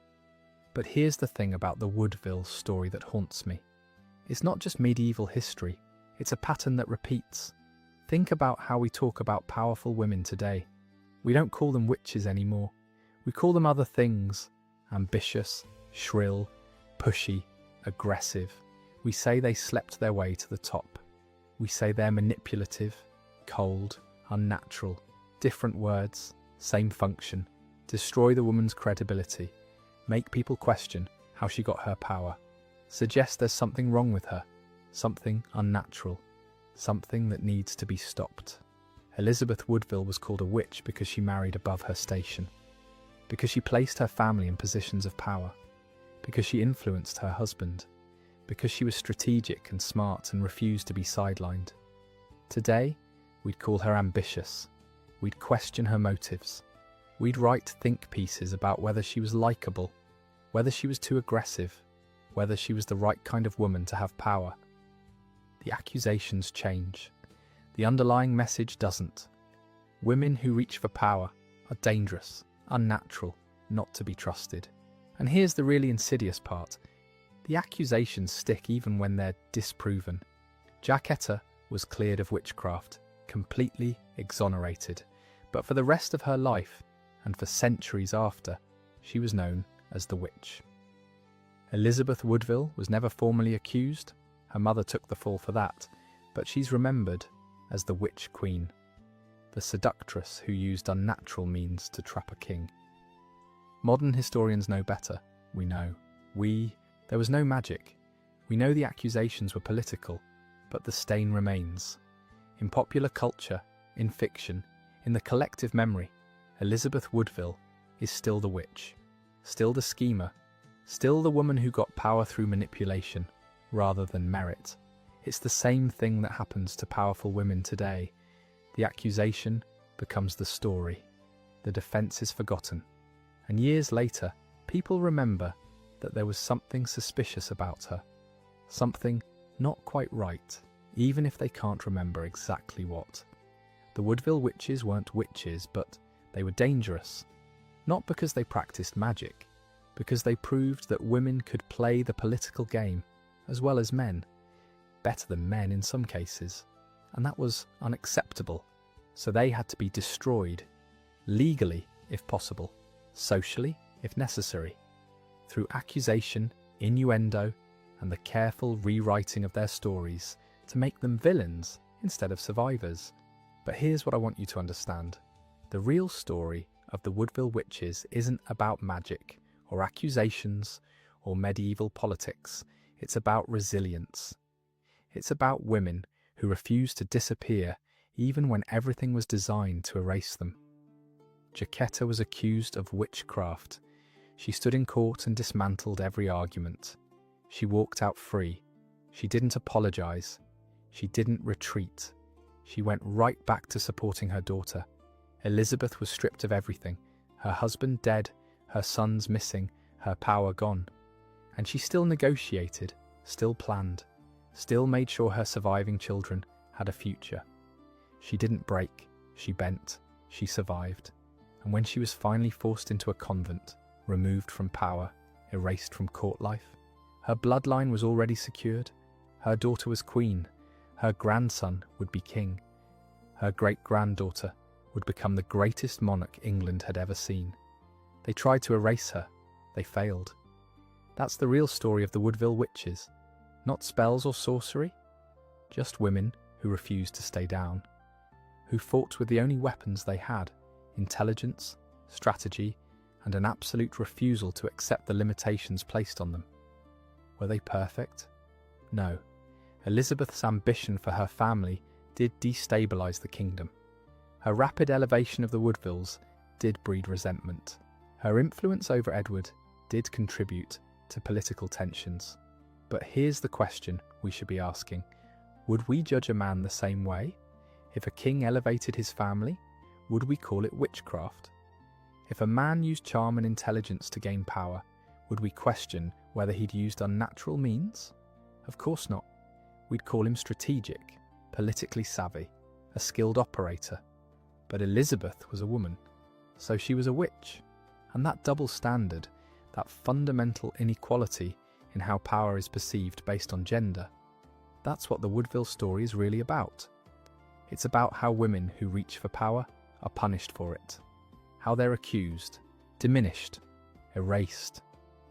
But here's the thing about the Woodville story that haunts me. It's not just medieval history, it's a pattern that repeats. Think about how we talk about powerful women today. We don't call them witches anymore. We call them other things: ambitious, shrill, pushy, aggressive. We say they slept their way to the top. We say they're manipulative, cold, unnatural. Different words, same function. Destroy the woman's credibility. Make people question how she got her power. Suggest there's something wrong with her, something unnatural, something that needs to be stopped. Elizabeth Woodville was called a witch because she married above her station, because she placed her family in positions of power, because she influenced her husband, because she was strategic and smart and refused to be sidelined. Today, we'd call her ambitious. We'd question her motives. We'd write think pieces about whether she was likable, whether she was too aggressive, whether she was the right kind of woman to have power. The accusations change. The underlying message doesn't. Women who reach for power are dangerous, unnatural, not to be trusted. And here's the really insidious part. The accusations stick even when they're disproven. Jacquetta was cleared of witchcraft, completely exonerated, but for the rest of her life, and for centuries after, she was known as the witch. Elizabeth Woodville was never formally accused. Her mother took the fall for that, but she's remembered as the Witch Queen, the seductress who used unnatural means to trap a king. Modern historians know better. We know. There was no magic. We know the accusations were political, but the stain remains. In popular culture, in fiction, in the collective memory, Elizabeth Woodville is still the witch, still the schemer, still the woman who got power through manipulation rather than merit. It's the same thing that happens to powerful women today. The accusation becomes the story. The defense is forgotten. And years later, people remember that there was something suspicious about her. Something not quite right, even if they can't remember exactly what. The Woodville Witches weren't witches, but they were dangerous. Not because they practiced magic, because they proved that women could play the political game as well as men. Better than men in some cases. And that was unacceptable. So they had to be destroyed, legally if possible, socially if necessary, through accusation, innuendo, and the careful rewriting of their stories to make them villains instead of survivors. But here's what I want you to understand. The real story of the Woodville Witches isn't about magic or accusations or medieval politics. It's about resilience. It's about women who refused to disappear even when everything was designed to erase them. Jacquetta was accused of witchcraft. She stood in court and dismantled every argument. She walked out free. She didn't apologize. She didn't retreat. She went right back to supporting her daughter. Elizabeth was stripped of everything. Her husband dead, her sons missing, her power gone. And she still negotiated, still planned, still made sure her surviving children had a future. She didn't break, she bent, she survived. And when she was finally forced into a convent, removed from power, erased from court life, her bloodline was already secured. Her daughter was queen. Her grandson would be king. Her great-granddaughter would become the greatest monarch England had ever seen. They tried to erase her. They failed. That's the real story of the Woodville Witches. Not spells or sorcery, just women who refused to stay down, who fought with the only weapons they had, intelligence, strategy, and an absolute refusal to accept the limitations placed on them. Were they perfect? No. Elizabeth's ambition for her family did destabilize the kingdom. Her rapid elevation of the Woodvilles did breed resentment. Her influence over Edward did contribute to political tensions. But here's the question we should be asking. Would we judge a man the same way? If a king elevated his family, would we call it witchcraft? If a man used charm and intelligence to gain power, would we question whether he'd used unnatural means? Of course not. We'd call him strategic, politically savvy, a skilled operator. But Elizabeth was a woman, so she was a witch. And that double standard, that fundamental inequality in how power is perceived based on gender, that's what the Woodville story is really about. It's about how women who reach for power are punished for it, how they're accused, diminished, erased,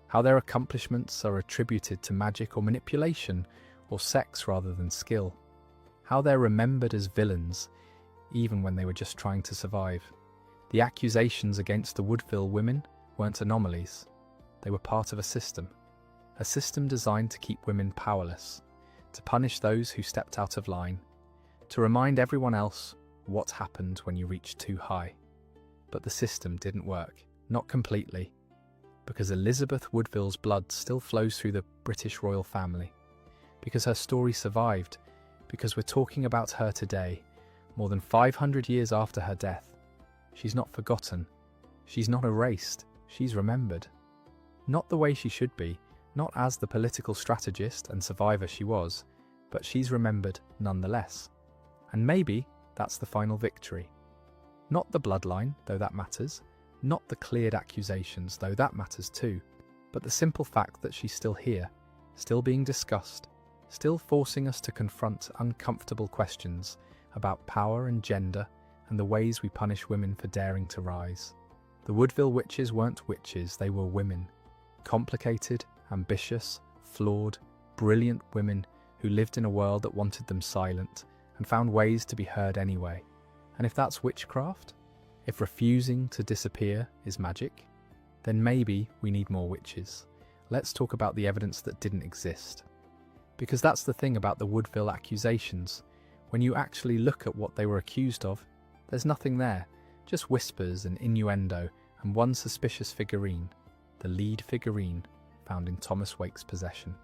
how their accomplishments are attributed to magic or manipulation or sex rather than skill, how they're remembered as villains even when they were just trying to survive. The accusations against the Woodville women weren't anomalies. They were part of a system designed to keep women powerless, to punish those who stepped out of line, to remind everyone else what happened when you reached too high. But the system didn't work, not completely, because Elizabeth Woodville's blood still flows through the British royal family, because her story survived, because we're talking about her today, more than 500 years after her death. She's not forgotten. She's not erased. She's remembered. Not the way she should be, not as the political strategist and survivor she was, but she's remembered nonetheless. And maybe that's the final victory. Not the bloodline, though that matters, not the cleared accusations, though that matters too, but the simple fact that she's still here, still being discussed, still forcing us to confront uncomfortable questions about power and gender and the ways we punish women for daring to rise. The Woodville Witches weren't witches, they were women. Complicated, ambitious, flawed, brilliant women who lived in a world that wanted them silent and found ways to be heard anyway. And if that's witchcraft, if refusing to disappear is magic, then maybe we need more witches. Let's talk about the evidence that didn't exist. Because that's the thing about the Woodville accusations. When you actually look at what they were accused of, there's nothing there, just whispers and innuendo and one suspicious figurine, the lead figurine found in Thomas Wake's possession.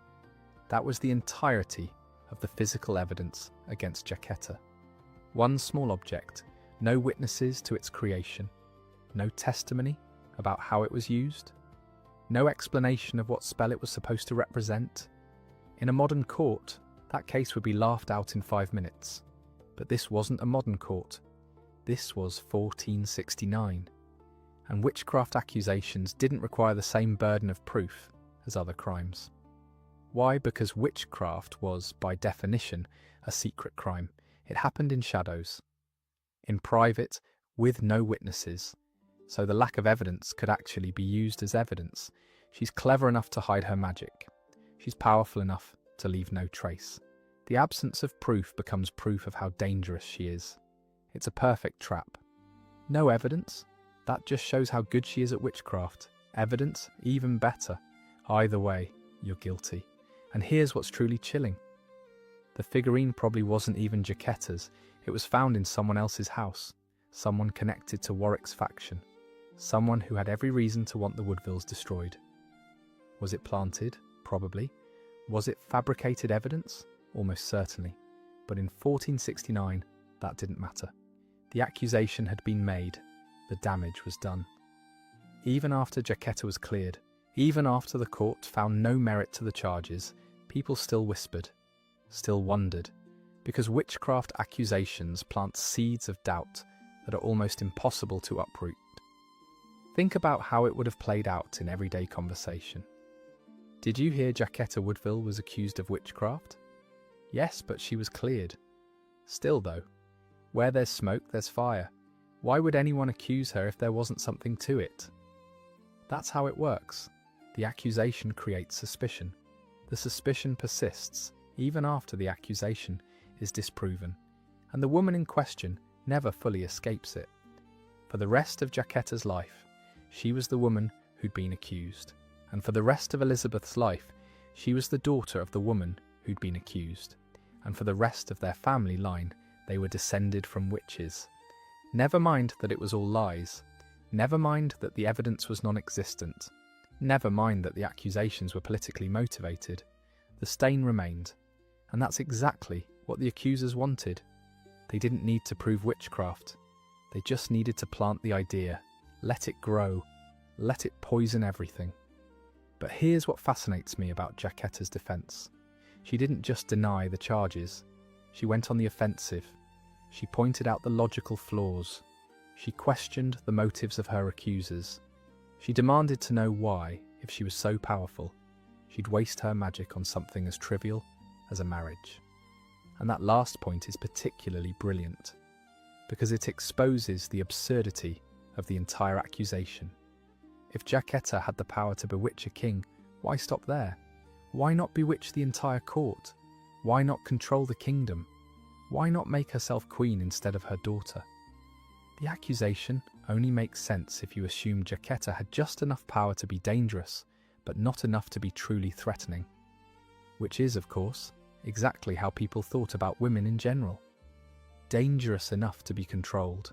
That was the entirety of the physical evidence against Jacquetta. One small object, no witnesses to its creation, no testimony about how it was used, no explanation of what spell it was supposed to represent. In a modern court, that case would be laughed out in 5 minutes. But this wasn't a modern court. This was 1469. And witchcraft accusations didn't require the same burden of proof as other crimes. Why? Because witchcraft was, by definition, a secret crime. It happened in shadows, in private, with no witnesses, so the lack of evidence could actually be used as evidence. She's clever enough to hide her magic. She's powerful enough to leave no trace. The absence of proof becomes proof of how dangerous she is. It's a perfect trap. No evidence? That just shows how good she is at witchcraft. Evidence? Even better. Either way, you're guilty. And here's what's truly chilling. The figurine probably wasn't even Jacquetta's. It was found in someone else's house. Someone connected to Warwick's faction. Someone who had every reason to want the Woodvilles destroyed. Was it planted? Probably. Was it fabricated evidence? Almost certainly. But in 1469, that didn't matter. The accusation had been made. The damage was done. Even after Jacquetta was cleared, even after the court found no merit to the charges, people still whispered, still wondered, because witchcraft accusations plant seeds of doubt that are almost impossible to uproot. Think about how it would have played out in everyday conversation. Did you hear Jacquetta Woodville was accused of witchcraft? Yes, but she was cleared. Still though, where there's smoke, there's fire. Why would anyone accuse her if there wasn't something to it? That's how it works. The accusation creates suspicion. The suspicion persists, even after the accusation is disproven, and the woman in question never fully escapes it. For the rest of Jacquetta's life, she was the woman who'd been accused, and for the rest of Elizabeth's life, she was the daughter of the woman who'd been accused, and for the rest of their family line, they were descended from witches. Never mind that it was all lies. Never mind that the evidence was non-existent. Never mind that the accusations were politically motivated. The stain remained, and that's exactly what the accusers wanted. They didn't need to prove witchcraft. They just needed to plant the idea, let it grow, let it poison everything. But here's what fascinates me about Jacquetta's defense. She didn't just deny the charges. She went on the offensive. She pointed out the logical flaws. She questioned the motives of her accusers. She demanded to know why, if she was so powerful, she'd waste her magic on something as trivial as a marriage. And that last point is particularly brilliant, because it exposes the absurdity of the entire accusation. If Jacquetta had the power to bewitch a king, why stop there? Why not bewitch the entire court? Why not control the kingdom? Why not make herself queen instead of her daughter? The accusation only makes sense if you assume Jacquetta had just enough power to be dangerous, but not enough to be truly threatening. Which is, of course, exactly how people thought about women in general. Dangerous enough to be controlled,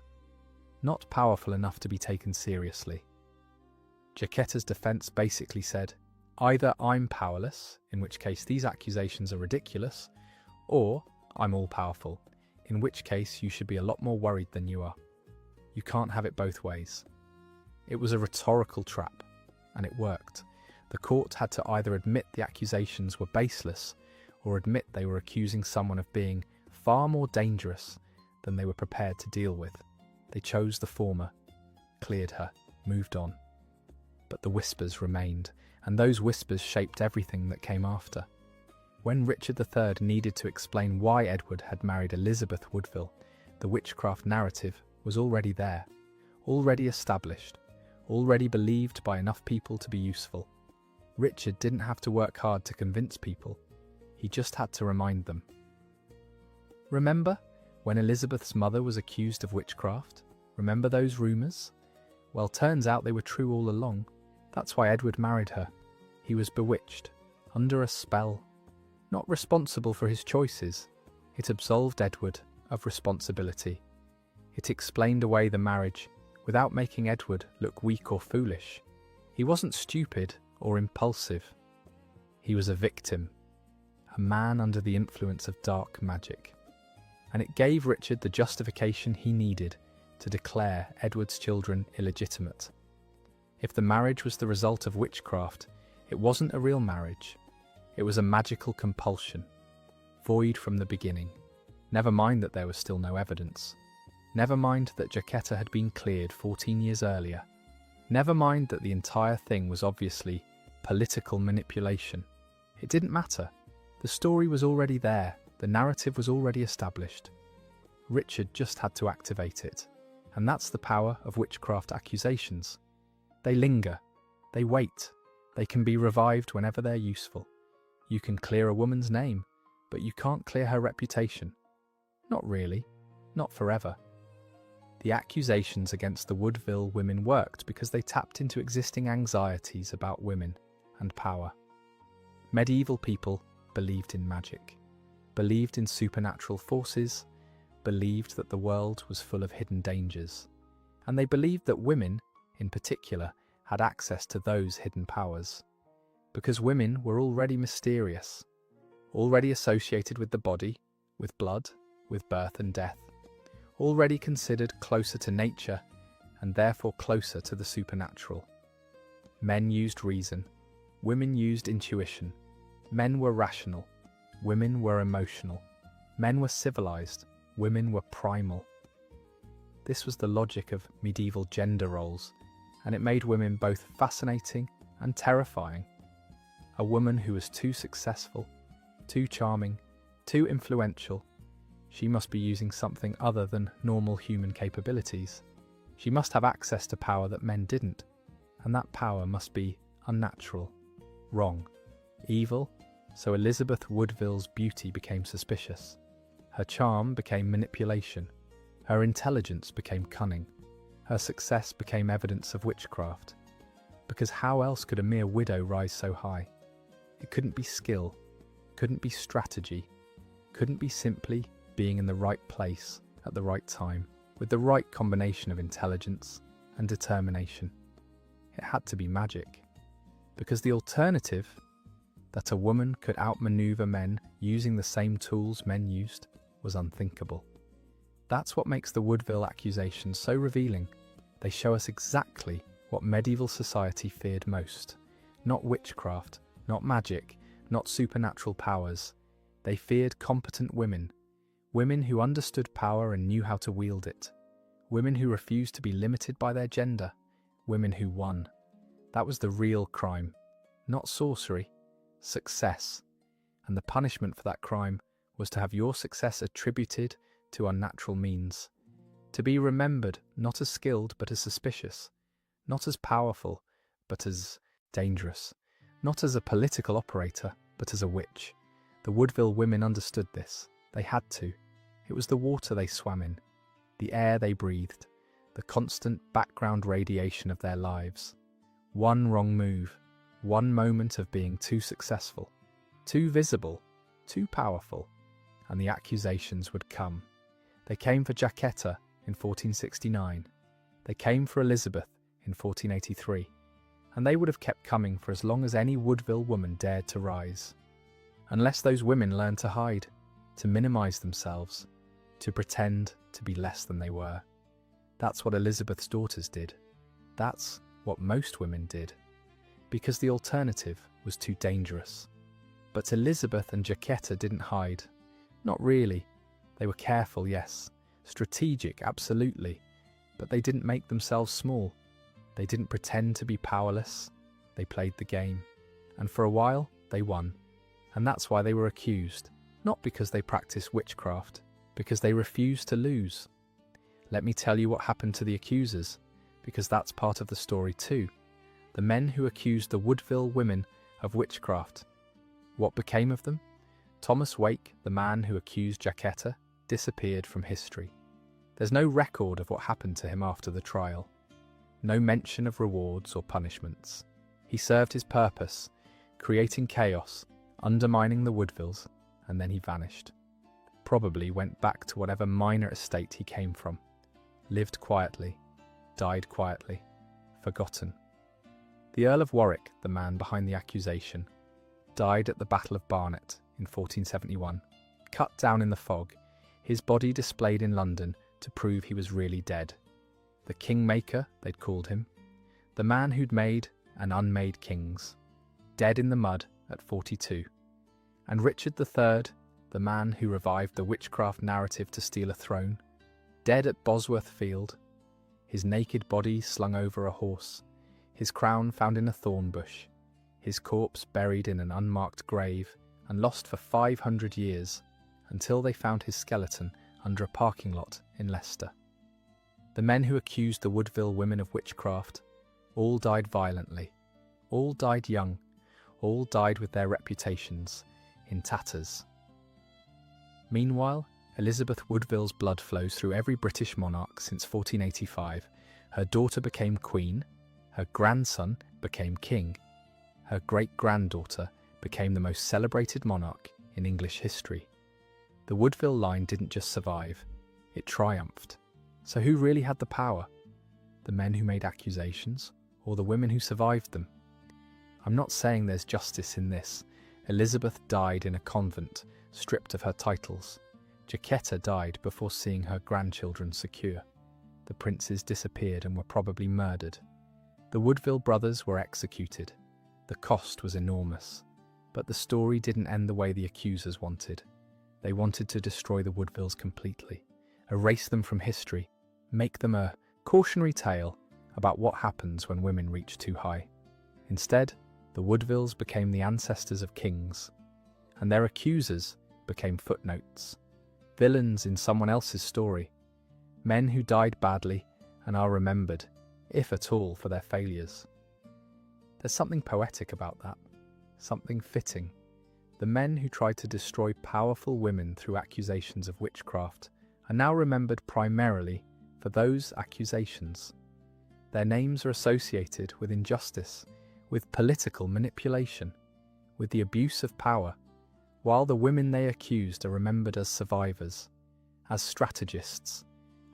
not powerful enough to be taken seriously. Jacquetta's defense basically said, either I'm powerless, in which case these accusations are ridiculous, or I'm all-powerful, in which case you should be a lot more worried than you are. You can't have it both ways. It was a rhetorical trap, and it worked. The court had to either admit the accusations were baseless, or admit they were accusing someone of being far more dangerous than they were prepared to deal with. They chose the former, cleared her, moved on. but the whispers remained, and those whispers shaped everything that came after. When Richard III needed to explain why Edward had married Elizabeth Woodville, the witchcraft narrative was already there, already established, already believed by enough people to be useful. Richard didn't have to work hard to convince people, he just had to remind them. Remember when Elizabeth's mother was accused of witchcraft? Remember those rumours? Well, turns out they were true all along. That's why Edward married her. He was bewitched, under a spell. Not responsible for his choices, it absolved Edward of responsibility. It explained away the marriage without making Edward look weak or foolish. He wasn't stupid or impulsive. He was a victim, a man under the influence of dark magic. And it gave Richard the justification he needed to declare Edward's children illegitimate. If the marriage was the result of witchcraft, it wasn't a real marriage. It was a magical compulsion, void from the beginning. Never mind that there was still no evidence. Never mind that Jacquetta had been cleared 14 years earlier. Never mind that the entire thing was obviously political manipulation. It didn't matter. The story was already there. The narrative was already established. Richard just had to activate it. And that's the power of witchcraft accusations. They linger. They wait. They can be revived whenever they're useful. You can clear a woman's name, but you can't clear her reputation. Not really. Not forever. The accusations against the Woodville women worked because they tapped into existing anxieties about women and power. Medieval people believed in magic, believed in supernatural forces, believed that the world was full of hidden dangers, and they believed that women, in particular, had access to those hidden powers. Because women were already mysterious, already associated with the body, with blood, with birth and death, already considered closer to nature and therefore closer to the supernatural. Men used reason, women used intuition. Men were rational, women were emotional. Men were civilized, women were primal. This was the logic of medieval gender roles, and it made women both fascinating and terrifying. A woman who was too successful, too charming, too influential, she must be using something other than normal human capabilities. She must have access to power that men didn't, and that power must be unnatural, wrong, evil, so Elizabeth Woodville's beauty became suspicious. Her charm became manipulation. Her intelligence became cunning. Her success became evidence of witchcraft. Because how else could a mere widow rise so high? It couldn't be skill, couldn't be strategy, couldn't be simply being in the right place at the right time, with the right combination of intelligence and determination. It had to be magic. Because the alternative, that a woman could outmaneuver men using the same tools men used, was unthinkable. That's what makes the Woodville accusations so revealing. They show us exactly what medieval society feared most. Not witchcraft, not magic, not supernatural powers. They feared competent women. Women who understood power and knew how to wield it. Women who refused to be limited by their gender. Women who won. That was the real crime. Not sorcery. Success. And the punishment for that crime was to have your success attributed to unnatural means. To be remembered not as skilled but as suspicious. Not as powerful but as dangerous. Not as a political operator but as a witch. The Woodville women understood this. They had to. It was the water they swam in, the air they breathed, the constant background radiation of their lives. One wrong move, one moment of being too successful, too visible, too powerful, and the accusations would come. They came for Jacquetta in 1469. They came for Elizabeth in 1483. And they would have kept coming for as long as any Woodville woman dared to rise. Unless those women learned to hide, to minimize themselves, to pretend to be less than they were. That's what Elizabeth's daughters did. That's what most women did. Because the alternative was too dangerous. But Elizabeth and Jacquetta didn't hide. Not really. They were careful, yes. Strategic, absolutely. But they didn't make themselves small. They didn't pretend to be powerless, they played the game. And for a while, they won. And that's why they were accused, not because they practiced witchcraft, because they refused to lose. Let me tell you what happened to the accusers, because that's part of the story too. The men who accused the Woodville women of witchcraft. What became of them? Thomas Wake, the man who accused Jacquetta, disappeared from history. There's no record of what happened to him after the trial. No mention of rewards or punishments. He served his purpose, creating chaos, undermining the Woodvilles, and then he vanished. Probably went back to whatever minor estate he came from. Lived quietly, died quietly, forgotten. The Earl of Warwick, the man behind the accusation, died at the Battle of Barnet in 1471. Cut down in the fog, his body displayed in London to prove he was really dead. The Kingmaker, they'd called him. The man who'd made and unmade kings. Dead in the mud at 42. And Richard III, the man who revived the witchcraft narrative to steal a throne. Dead at Bosworth Field. His naked body slung over a horse. His crown found in a thorn bush. His corpse buried in an unmarked grave and lost for 500 years until they found his skeleton under a parking lot in Leicester. The men who accused the Woodville women of witchcraft all died violently, all died young, all died with their reputations in tatters. Meanwhile, Elizabeth Woodville's blood flows through every British monarch since 1485. Her daughter became queen, her grandson became king, her great-granddaughter became the most celebrated monarch in English history. The Woodville line didn't just survive, it triumphed. So who really had the power? The men who made accusations, or the women who survived them? I'm not saying there's justice in this. Elizabeth died in a convent, stripped of her titles. Jacquetta died before seeing her grandchildren secure. The princes disappeared and were probably murdered. The Woodville brothers were executed. The cost was enormous. But the story didn't end the way the accusers wanted. They wanted to destroy the Woodvilles completely, erase them from history, make them a cautionary tale about what happens when women reach too high. Instead, the Woodvilles became the ancestors of kings, and their accusers became footnotes, villains in someone else's story, men who died badly and are remembered, if at all, for their failures. There's something poetic about that, something fitting. The men who tried to destroy powerful women through accusations of witchcraft are now remembered primarily for those accusations. Their names are associated with injustice, with political manipulation, with the abuse of power, while the women they accused are remembered as survivors, as strategists,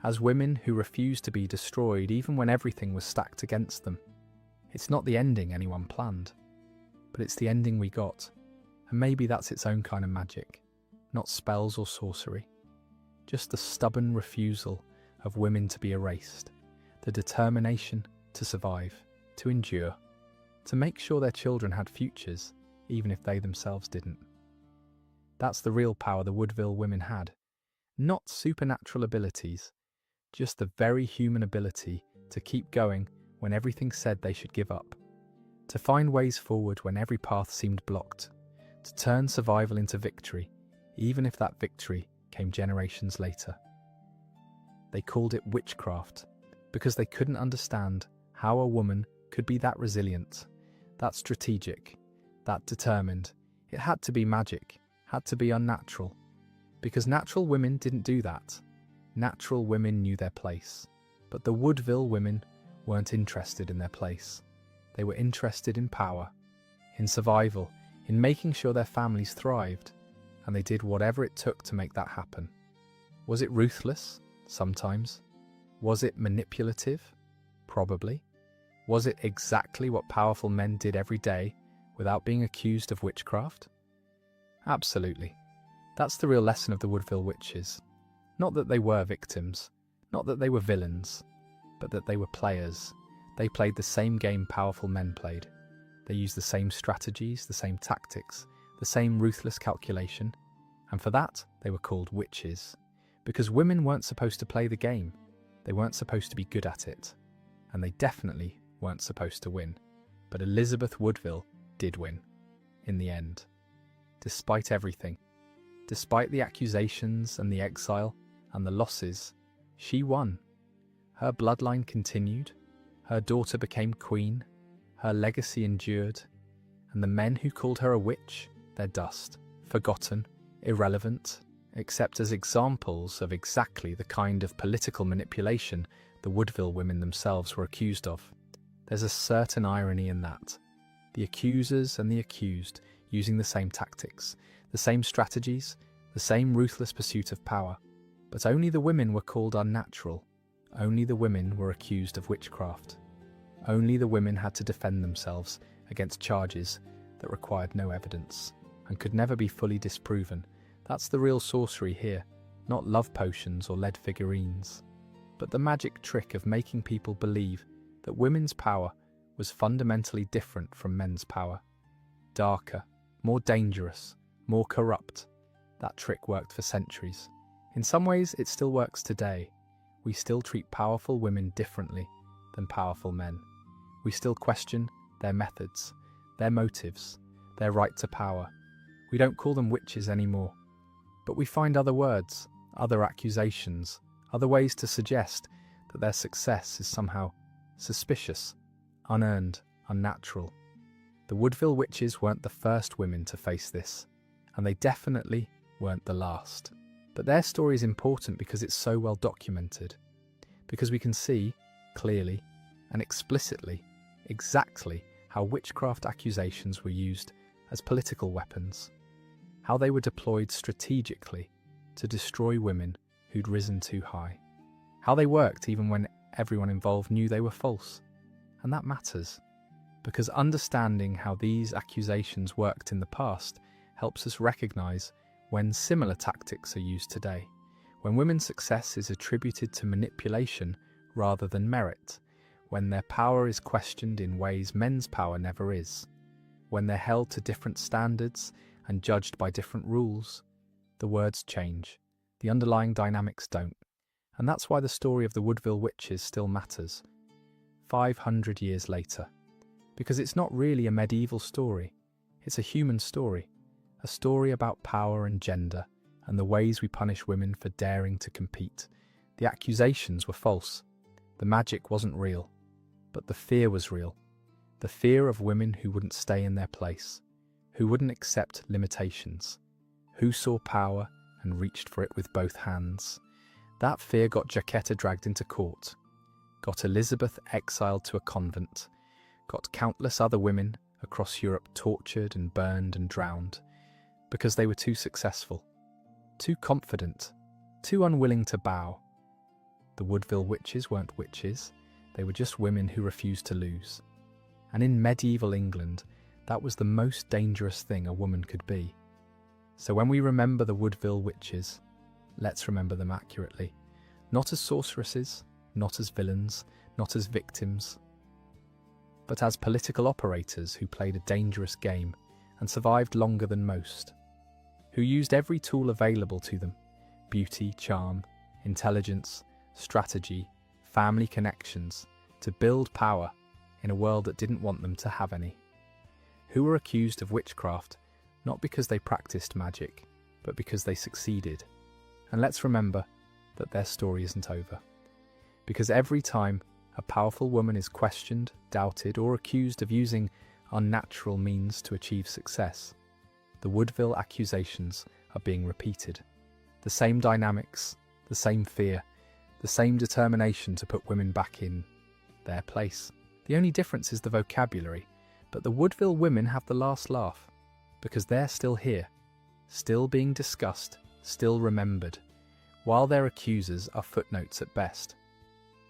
as women who refused to be destroyed even when everything was stacked against them. It's not the ending anyone planned, but it's the ending we got, and maybe that's its own kind of magic, not spells or sorcery, just the stubborn refusal of women to be erased, the determination to survive, to endure, to make sure their children had futures, even if they themselves didn't. That's the real power the Woodville women had. Not supernatural abilities, just the very human ability to keep going when everything said they should give up, to find ways forward when every path seemed blocked, to turn survival into victory, even if that victory came generations later. They called it witchcraft because they couldn't understand how a woman could be that resilient, that strategic, that determined. It had to be magic, had to be unnatural, because natural women didn't do that. Natural women knew their place, but the Woodville women weren't interested in their place. They were interested in power, in survival, in making sure their families thrived, and they did whatever it took to make that happen. Was it ruthless? Sometimes. Was it manipulative? Probably. Was it exactly what powerful men did every day without being accused of witchcraft? Absolutely. That's the real lesson of the Woodville Witches. Not that they were victims, not that they were villains, but that they were players. They played the same game powerful men played. They used the same strategies, the same tactics, the same ruthless calculation, and for that they were called witches. Because women weren't supposed to play the game. They weren't supposed to be good at it. And they definitely weren't supposed to win, but Elizabeth Woodville did win, in the end. Despite everything, despite the accusations and the exile and the losses, she won. Her bloodline continued, her daughter became queen, her legacy endured, and the men who called her a witch, they're dust, forgotten, irrelevant, except as examples of exactly the kind of political manipulation the Woodville women themselves were accused of. There's a certain irony in that. The accusers and the accused using the same tactics, the same strategies, the same ruthless pursuit of power. But only the women were called unnatural. Only the women were accused of witchcraft. Only the women had to defend themselves against charges that required no evidence and could never be fully disproven. That's the real sorcery here, not love potions or lead figurines, but the magic trick of making people believe that women's power was fundamentally different from men's power. Darker, more dangerous, more corrupt. That trick worked for centuries. In some ways, it still works today. We still treat powerful women differently than powerful men. We still question their methods, their motives, their right to power. We don't call them witches anymore. But we find other words, other accusations, other ways to suggest that their success is somehow suspicious, unearned, unnatural. The Woodville Witches weren't the first women to face this, and they definitely weren't the last. But their story is important because it's so well documented, because we can see, clearly and explicitly, exactly how witchcraft accusations were used as political weapons, how they were deployed strategically to destroy women who'd risen too high, how they worked even when everyone involved knew they were false. And that matters, because understanding how these accusations worked in the past helps us recognize when similar tactics are used today, when women's success is attributed to manipulation rather than merit, when their power is questioned in ways men's power never is, when they're held to different standards and judged by different rules. The words change, the underlying dynamics don't. And that's why the story of the Woodville Witches still matters, 500 years later. Because it's not really a medieval story, it's a human story, a story about power and gender and the ways we punish women for daring to compete. The accusations were false, the magic wasn't real, but the fear was real. The fear of women who wouldn't stay in their place, who wouldn't accept limitations, who saw power and reached for it with both hands. That fear got Jacquetta dragged into court, got Elizabeth exiled to a convent, got countless other women across Europe tortured and burned and drowned, because they were too successful, too confident, too unwilling to bow. The Woodville Witches weren't witches, they were just women who refused to lose. And in medieval England, that was the most dangerous thing a woman could be. So when we remember the Woodville Witches, let's remember them accurately. Not as sorceresses, not as villains, not as victims, but as political operators who played a dangerous game and survived longer than most, who used every tool available to them: beauty, charm, intelligence, strategy, family connections, to build power in a world that didn't want them to have any, who were accused of witchcraft not because they practiced magic, but because they succeeded. And let's remember that their story isn't over, because every time a powerful woman is questioned, doubted, or accused of using unnatural means to achieve success, the Woodville accusations are being repeated. The same dynamics, the same fear, the same determination to put women back in their place. The only difference is the vocabulary, but the Woodville women have the last laugh, because they're still here, still being discussed, still remembered, while their accusers are footnotes at best.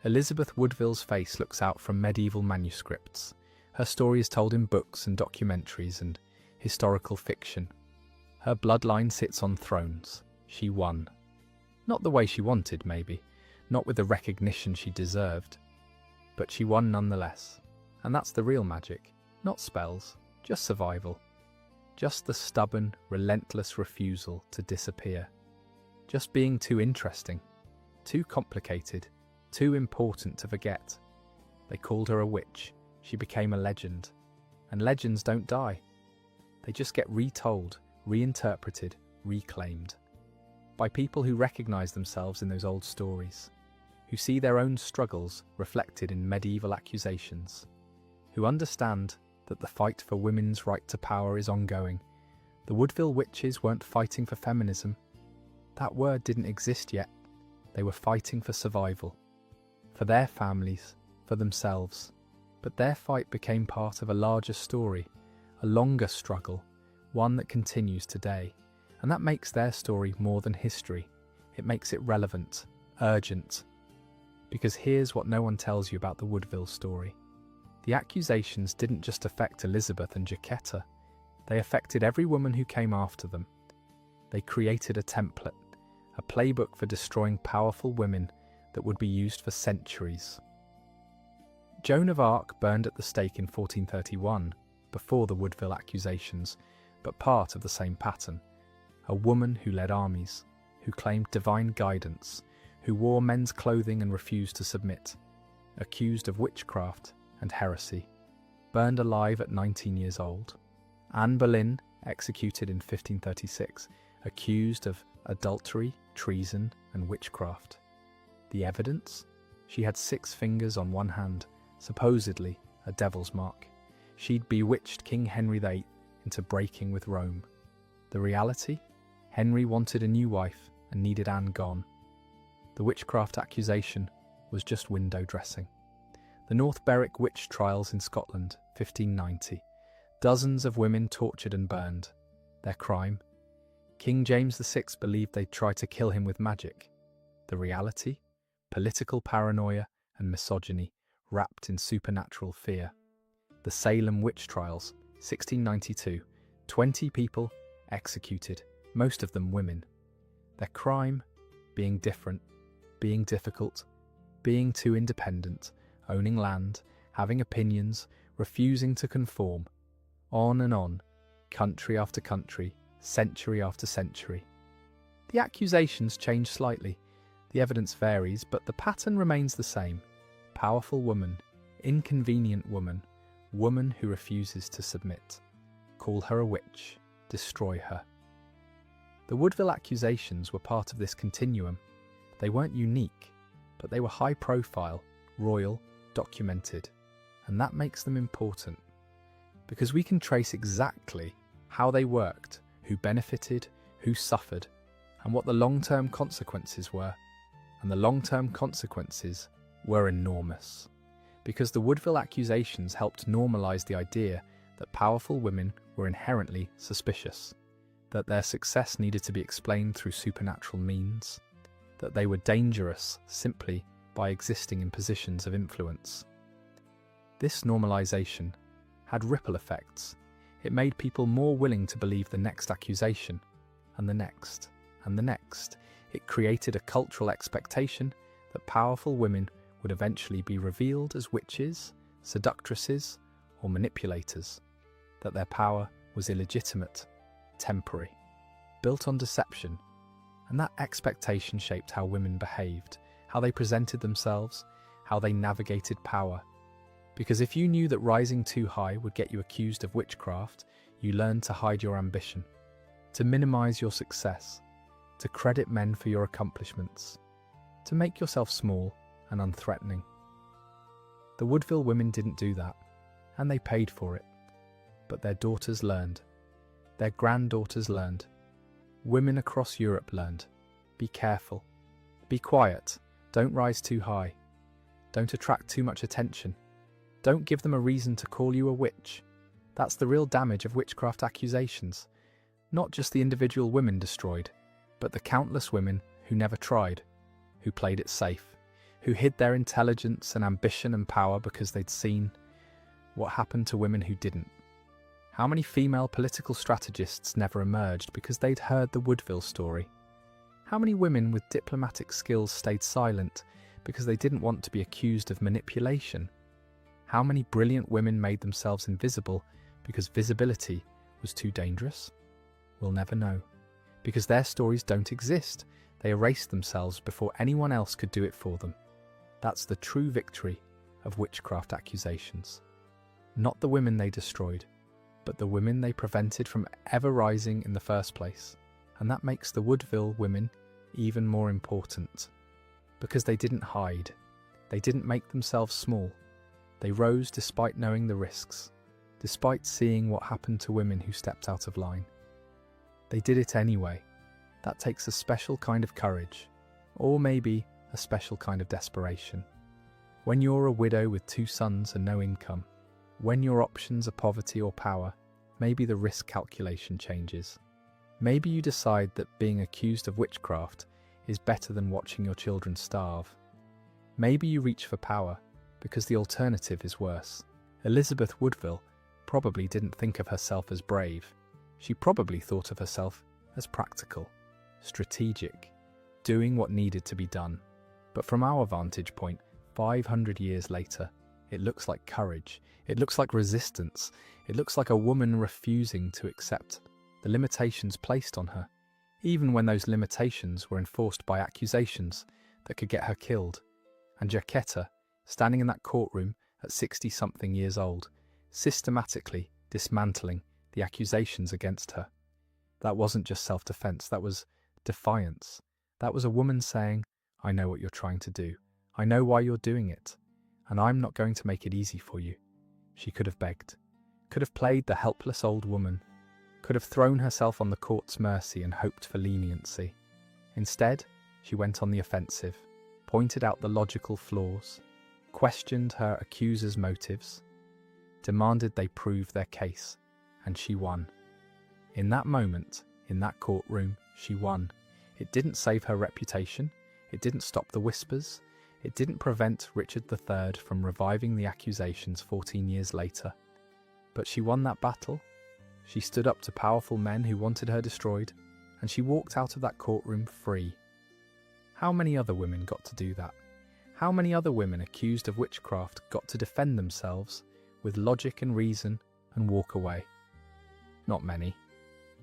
Elizabeth Woodville's face looks out from medieval manuscripts. Her story is told in books and documentaries and historical fiction. Her bloodline sits on thrones. She won. Not the way she wanted, maybe, not with the recognition she deserved, but she won nonetheless. And that's the real magic. Not spells, just survival. Just the stubborn, relentless refusal to disappear. Just being too interesting, too complicated, too important to forget. They called her a witch, she became a legend. And legends don't die. They just get retold, reinterpreted, reclaimed. By people who recognize themselves in those old stories, who see their own struggles reflected in medieval accusations, who understand that the fight for women's right to power is ongoing. The Woodville Witches weren't fighting for feminism. That word didn't exist yet. They were fighting for survival, for their families, for themselves. But their fight became part of a larger story, a longer struggle, one that continues today. And that makes their story more than history. It makes it relevant, urgent. Because here's what no one tells you about the Woodville story. The accusations didn't just affect Elizabeth and Jacquetta. They affected every woman who came after them. They created a template, a playbook for destroying powerful women that would be used for centuries. Joan of Arc burned at the stake in 1431, before the Woodville accusations, but part of the same pattern. A woman who led armies, who claimed divine guidance, who wore men's clothing and refused to submit, accused of witchcraft and heresy, burned alive at 19 years old. Anne Boleyn, executed in 1536, accused of adultery, treason, and witchcraft. The evidence? She had 6 fingers on one hand, supposedly a devil's mark. She'd bewitched King Henry VIII into breaking with Rome. The reality? Henry wanted a new wife and needed Anne gone. The witchcraft accusation was just window dressing. The North Berwick witch trials in Scotland, 1590. Dozens of women tortured and burned. Their crime? King James VI believed they'd try to kill him with magic. The reality? Political paranoia and misogyny wrapped in supernatural fear. The Salem witch trials, 1692. 20 people executed, most of them women. Their crime? Being different, being difficult, being too independent, owning land, having opinions, refusing to conform. On and on, country after country, century after century. The accusations change slightly, the evidence varies, but the pattern remains the same. Powerful woman, inconvenient woman, woman who refuses to submit. Call her a witch, destroy her. The Woodville accusations were part of this continuum. They weren't unique, but they were high profile, royal, documented. And that makes them important, because we can trace exactly how they worked, who benefited, who suffered, and what the long-term consequences were. And the long-term consequences were enormous, because the Woodville accusations helped normalize the idea that powerful women were inherently suspicious, that their success needed to be explained through supernatural means, that they were dangerous simply by existing in positions of influence. This normalization had ripple effects. It made people more willing to believe the next accusation, and the next, and the next. It created a cultural expectation that powerful women would eventually be revealed as witches, seductresses, or manipulators, that their power was illegitimate, temporary, built on deception, and that expectation shaped how women behaved, how they presented themselves, how they navigated power. Because if you knew that rising too high would get you accused of witchcraft, you learned to hide your ambition, to minimize your success, to credit men for your accomplishments, to make yourself small and unthreatening. The Woodville women didn't do that, and they paid for it. But their daughters learned. Their granddaughters learned. Women across Europe learned. Be careful. Be quiet. Don't rise too high. Don't attract too much attention. Don't give them a reason to call you a witch. That's the real damage of witchcraft accusations. Not just the individual women destroyed, but the countless women who never tried, who played it safe, who hid their intelligence and ambition and power because they'd seen what happened to women who didn't. How many female political strategists never emerged because they'd heard the Woodville story? How many women with diplomatic skills stayed silent because they didn't want to be accused of manipulation? How many brilliant women made themselves invisible because visibility was too dangerous? We'll never know, because their stories don't exist. They erased themselves before anyone else could do it for them. That's the true victory of witchcraft accusations. Not the women they destroyed, but the women they prevented from ever rising in the first place. And that makes the Woodville women even more important. Because they didn't hide. They didn't make themselves small. They rose despite knowing the risks, despite seeing what happened to women who stepped out of line. They did it anyway. That takes a special kind of courage, or maybe a special kind of desperation. When you're a widow with 2 sons and no income, when your options are poverty or power, maybe the risk calculation changes. Maybe you decide that being accused of witchcraft is better than watching your children starve. Maybe you reach for power because the alternative is worse. Elizabeth Woodville probably didn't think of herself as brave. She probably thought of herself as practical, strategic, doing what needed to be done. But from our vantage point, 500 years later, it looks like courage. It looks like resistance. It looks like a woman refusing to accept the limitations placed on her, even when those limitations were enforced by accusations that could get her killed. And Jacquetta, standing in that courtroom at 60-something years old, systematically dismantling the accusations against her. That wasn't just self-defense, that was defiance. That was a woman saying, I know what you're trying to do. I know why you're doing it, and I'm not going to make it easy for you. She could have begged, could have played the helpless old woman, could have thrown herself on the court's mercy and hoped for leniency. Instead, she went on the offensive, pointed out the logical flaws, questioned her accuser's motives, demanded they prove their case, and she won. In that moment, in that courtroom, she won. It didn't save her reputation, it didn't stop the whispers, it didn't prevent Richard III from reviving the accusations 14 years later. But she won that battle. She stood up to powerful men who wanted her destroyed, and she walked out of that courtroom free. How many other women got to do that? How many other women accused of witchcraft got to defend themselves with logic and reason and walk away? Not many.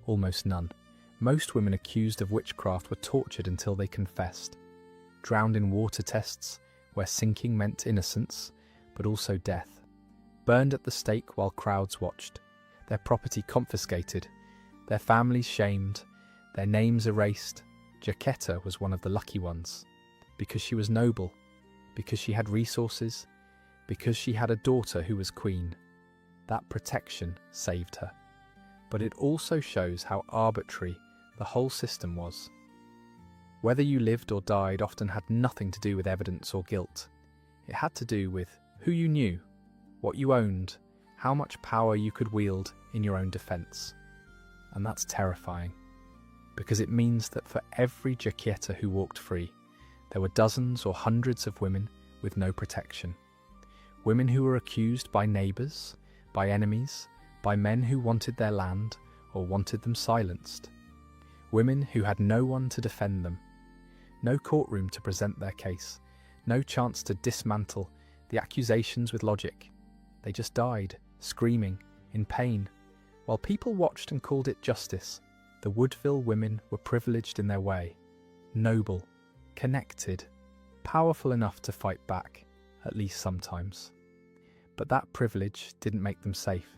Almost none. Most women accused of witchcraft were tortured until they confessed, drowned in water tests where sinking meant innocence, but also death, burned at the stake while crowds watched, their property confiscated, their families shamed, their names erased. Jacquetta was one of the lucky ones, because she was noble, because she had resources, because she had a daughter who was queen. That protection saved her. But it also shows how arbitrary the whole system was. Whether you lived or died often had nothing to do with evidence or guilt. It had to do with who you knew, what you owned, how much power you could wield in your own defense. And that's terrifying, because it means that for every Jacquetta who walked free, there were dozens or hundreds of women with no protection. Women who were accused by neighbours, by enemies, by men who wanted their land or wanted them silenced. Women who had no one to defend them, no courtroom to present their case, no chance to dismantle the accusations with logic. They just died, screaming, in pain. While people watched and called it justice, the Woodville women were privileged in their way, noble, connected, powerful enough to fight back, at least sometimes. But that privilege didn't make them safe.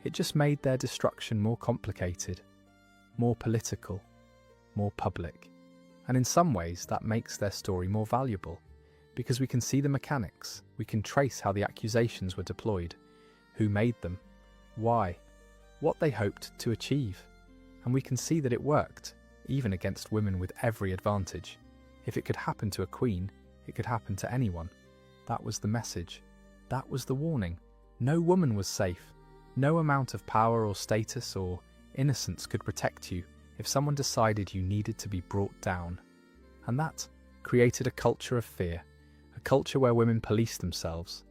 It just made their destruction more complicated, more political, more public. And in some ways that makes their story more valuable, because we can see the mechanics, we can trace how the accusations were deployed, who made them, why, what they hoped to achieve. And we can see that it worked, even against women with every advantage. If it could happen to a queen, it could happen to anyone. That was the message. That was the warning. No woman was safe. No amount of power or status or innocence could protect you if someone decided you needed to be brought down. And that created a culture of fear, a culture where women policed themselves,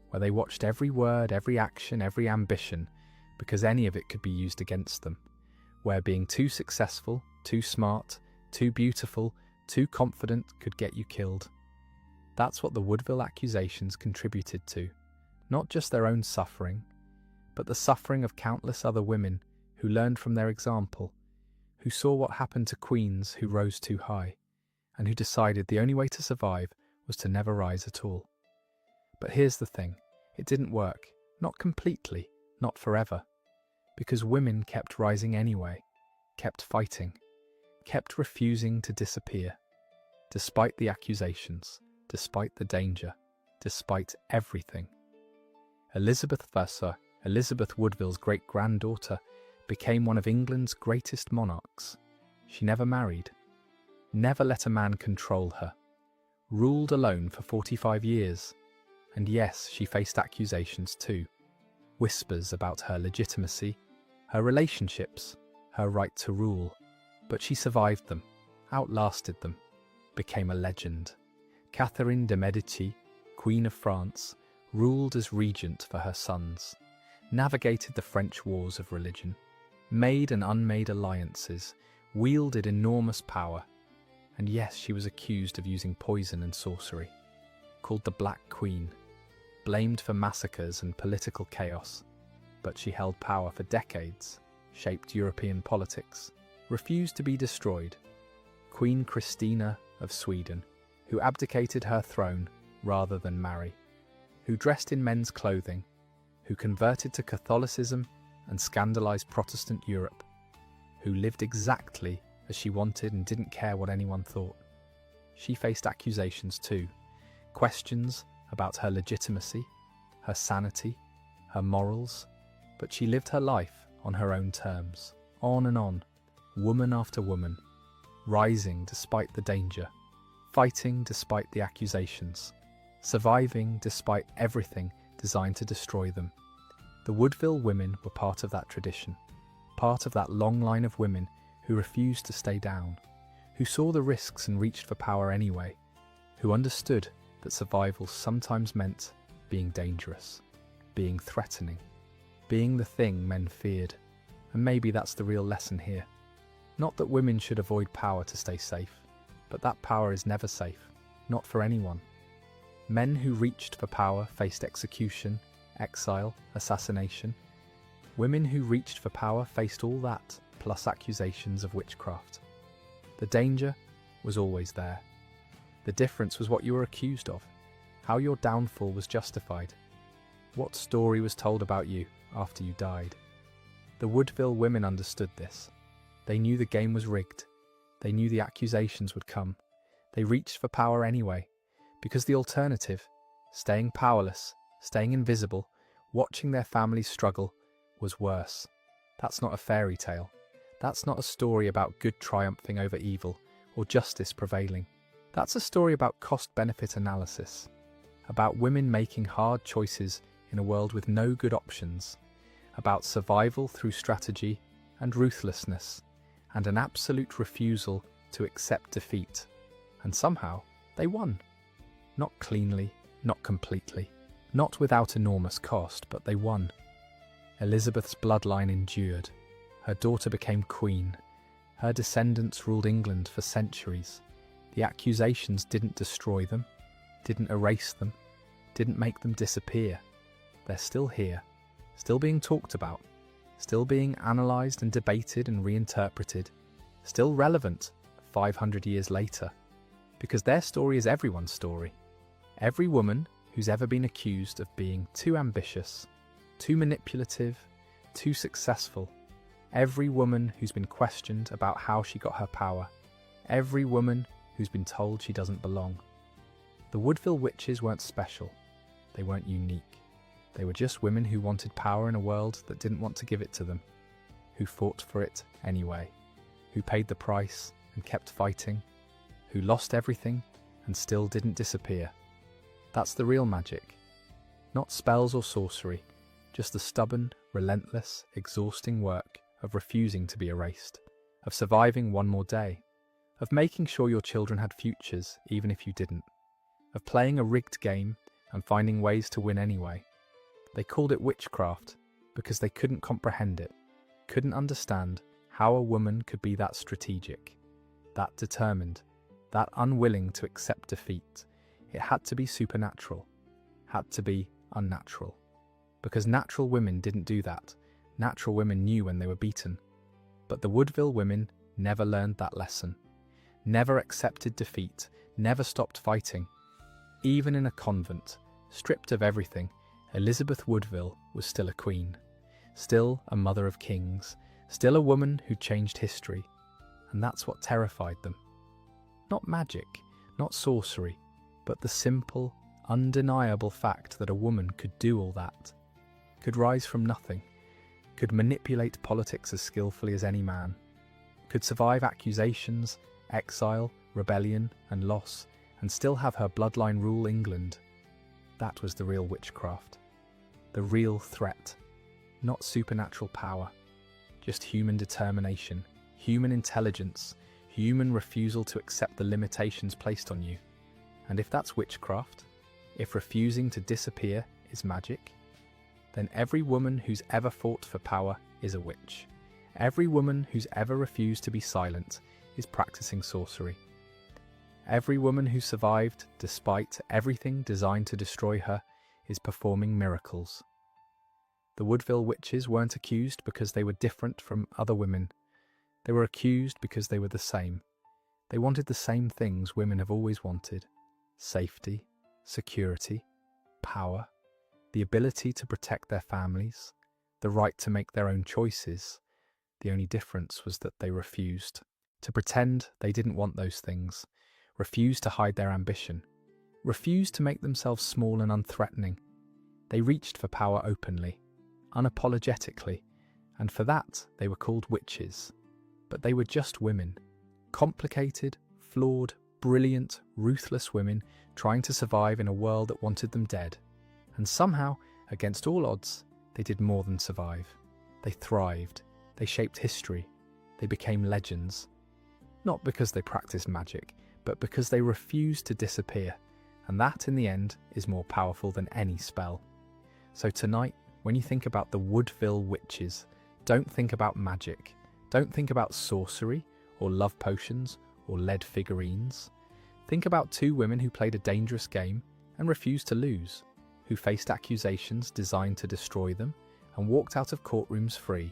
where they watched every word, every action, every ambition, because any of it could be used against them, where being too successful, too smart, too beautiful, too confident could get you killed. That's what the Woodville accusations contributed to, not just their own suffering, but the suffering of countless other women who learned from their example, who saw what happened to queens who rose too high, and who decided the only way to survive was to never rise at all. But here's the thing, it didn't work, Not completely, not forever. Because women kept rising anyway, kept fighting, kept refusing to disappear. Despite the accusations, despite the danger, despite everything. Elizabeth Woodville's great-granddaughter, became one of England's greatest monarchs. She never married, never let a man control her, ruled alone for 45 years. And yes, she faced accusations too. Whispers about her legitimacy, her relationships, her right to rule. But she survived them, outlasted them, became a legend. Catherine de' Medici, Queen of France, ruled as regent for her sons, navigated the French wars of religion, made and unmade alliances, wielded enormous power. And yes, she was accused of using poison and sorcery, called the Black Queen, blamed for massacres and political chaos. But she held power for decades, shaped European politics, refused to be destroyed. Queen Christina of Sweden, who abdicated her throne rather than marry, who dressed in men's clothing, who converted to Catholicism and scandalized Protestant Europe, who lived exactly as she wanted and didn't care what anyone thought. She faced accusations too, questions about her legitimacy, her sanity, her morals, but she lived her life on her own terms, on, woman after woman, rising despite the danger, fighting despite the accusations, surviving despite everything designed to destroy them. The Woodville women were part of that tradition, part of that long line of women who refused to stay down, who saw the risks and reached for power anyway, who understood that survival sometimes meant being dangerous, being threatening, being the thing men feared. And maybe that's the real lesson here. Not that women should avoid power to stay safe, but that power is never safe, not for anyone. Men who reached for power faced execution, exile, assassination. Women who reached for power faced all that, plus accusations of witchcraft. The danger was always there. The difference was what you were accused of, how your downfall was justified, what story was told about you after you died. The Woodville women understood this. They knew the game was rigged. They knew the accusations would come. They reached for power anyway, because the alternative, staying powerless, staying invisible, watching their families struggle, was worse. That's not a fairy tale. That's not a story about good triumphing over evil or justice prevailing. That's a story about cost-benefit analysis, about women making hard choices in a world with no good options, about survival through strategy and ruthlessness, and an absolute refusal to accept defeat. And somehow, they won. Not cleanly, not completely, not without enormous cost, but they won. Elizabeth's bloodline endured. Her daughter became queen. Her descendants ruled England for centuries. The accusations didn't destroy them, didn't erase them, didn't make them disappear. They're still here, still being talked about, still being analysed and debated and reinterpreted, still relevant 500 years later. Because their story is everyone's story. Every woman who's ever been accused of being too ambitious, too manipulative, too successful. Every woman who's been questioned about how she got her power. Every woman who's been told she doesn't belong. The Woodville Witches weren't special. They weren't unique. They were just women who wanted power in a world that didn't want to give it to them, who fought for it anyway, who paid the price and kept fighting, who lost everything and still didn't disappear. That's the real magic. Not spells or sorcery, just the stubborn, relentless, exhausting work of refusing to be erased, of surviving one more day, of making sure your children had futures even if you didn't, of playing a rigged game and finding ways to win anyway. They called it witchcraft because they couldn't comprehend it, couldn't understand how a woman could be that strategic, that determined, that unwilling to accept defeat. It had to be supernatural, had to be unnatural. Because natural women didn't do that. Natural women knew when they were beaten. But the Woodville women never learned that lesson, never accepted defeat, never stopped fighting. Even in a convent, stripped of everything, Elizabeth Woodville was still a queen, still a mother of kings, still a woman who changed history, and that's what terrified them. Not magic, not sorcery, but the simple, undeniable fact that a woman could do all that, could rise from nothing, could manipulate politics as skillfully as any man, could survive accusations, exile, rebellion, and loss, and still have her bloodline rule England. That was the real witchcraft. The real threat. Not supernatural power, just human determination, human intelligence, human refusal to accept the limitations placed on you. And if that's witchcraft, if refusing to disappear is magic, then every woman who's ever fought for power is a witch. Every woman who's ever refused to be silent is practicing sorcery. Every woman who survived despite everything designed to destroy her is performing miracles. The Woodville Witches weren't accused because they were different from other women. They were accused because they were the same. They wanted the same things women have always wanted: safety, security, power, the ability to protect their families, the right to make their own choices. The only difference was that they refused to pretend they didn't want those things, refused to hide their ambition, refused to make themselves small and unthreatening. They reached for power openly, unapologetically, and for that they were called witches. But they were just women, complicated, flawed, brilliant, ruthless women trying to survive in a world that wanted them dead. And somehow, against all odds, they did more than survive. They thrived, they shaped history, they became legends. Not because they practiced magic, but because they refused to disappear, and that, in the end, is more powerful than any spell. So tonight, when you think about the Woodville Witches, don't think about magic, don't think about sorcery, or love potions, or lead figurines. Think about two women who played a dangerous game and refused to lose, who faced accusations designed to destroy them and walked out of courtrooms free,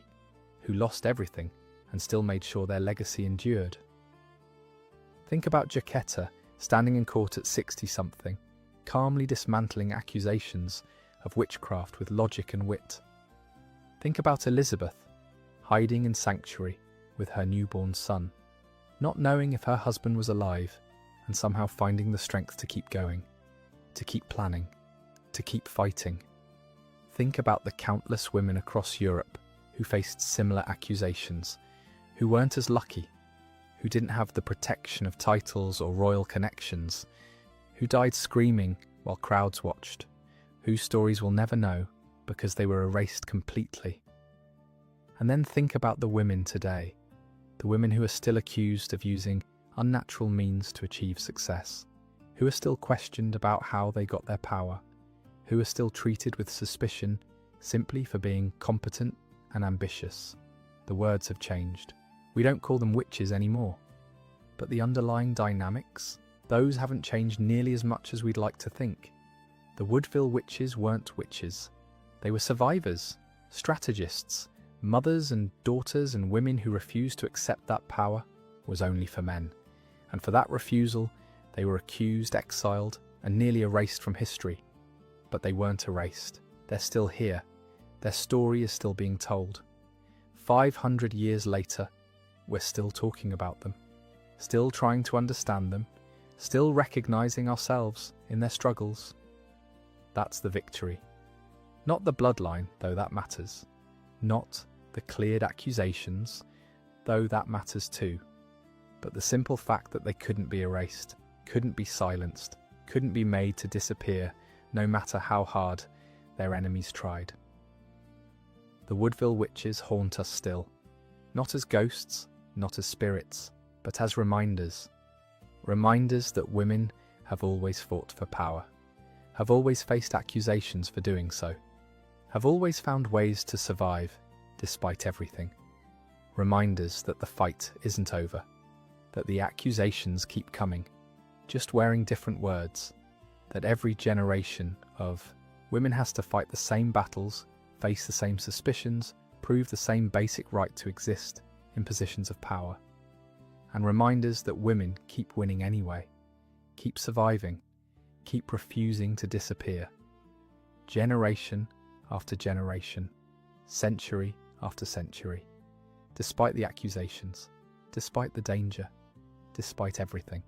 who lost everything and still made sure their legacy endured. Think about Jaquetta standing in court at 60-something, calmly dismantling accusations of witchcraft with logic and wit. Think about Elizabeth, hiding in sanctuary with her newborn son, not knowing if her husband was alive, and somehow finding the strength to keep going, to keep planning, to keep fighting. Think about the countless women across Europe who faced similar accusations, who weren't as lucky, who didn't have the protection of titles or royal connections, who died screaming while crowds watched, whose stories we'll never know because they were erased completely. And then think about the women today, the women who are still accused of using unnatural means to achieve success, who are still questioned about how they got their power, who are still treated with suspicion simply for being competent and ambitious. The words have changed. We don't call them witches anymore. But the underlying dynamics, those haven't changed nearly as much as we'd like to think. The Woodville Witches weren't witches. They were survivors, strategists, mothers and daughters, and women who refused to accept that power was only for men. And for that refusal, they were accused, exiled, and nearly erased from history. But they weren't erased. They're still here. Their story is still being told. 500 years later, we're still talking about them, still trying to understand them, still recognizing ourselves in their struggles. That's the victory. Not the bloodline, though that matters. Not the cleared accusations, though that matters too. But the simple fact that they couldn't be erased, couldn't be silenced, couldn't be made to disappear, no matter how hard their enemies tried. The Woodville Witches haunt us still, not as ghosts, not as spirits, but as reminders. Reminders that women have always fought for power, have always faced accusations for doing so, have always found ways to survive despite everything. Reminders that the fight isn't over, that the accusations keep coming, just wearing different words, that every generation of women has to fight the same battles, face the same suspicions, prove the same basic right to exist in positions of power. And reminders that women keep winning anyway, keep surviving, keep refusing to disappear. generation after generation, century after century, despite the accusations, despite the danger, despite everything.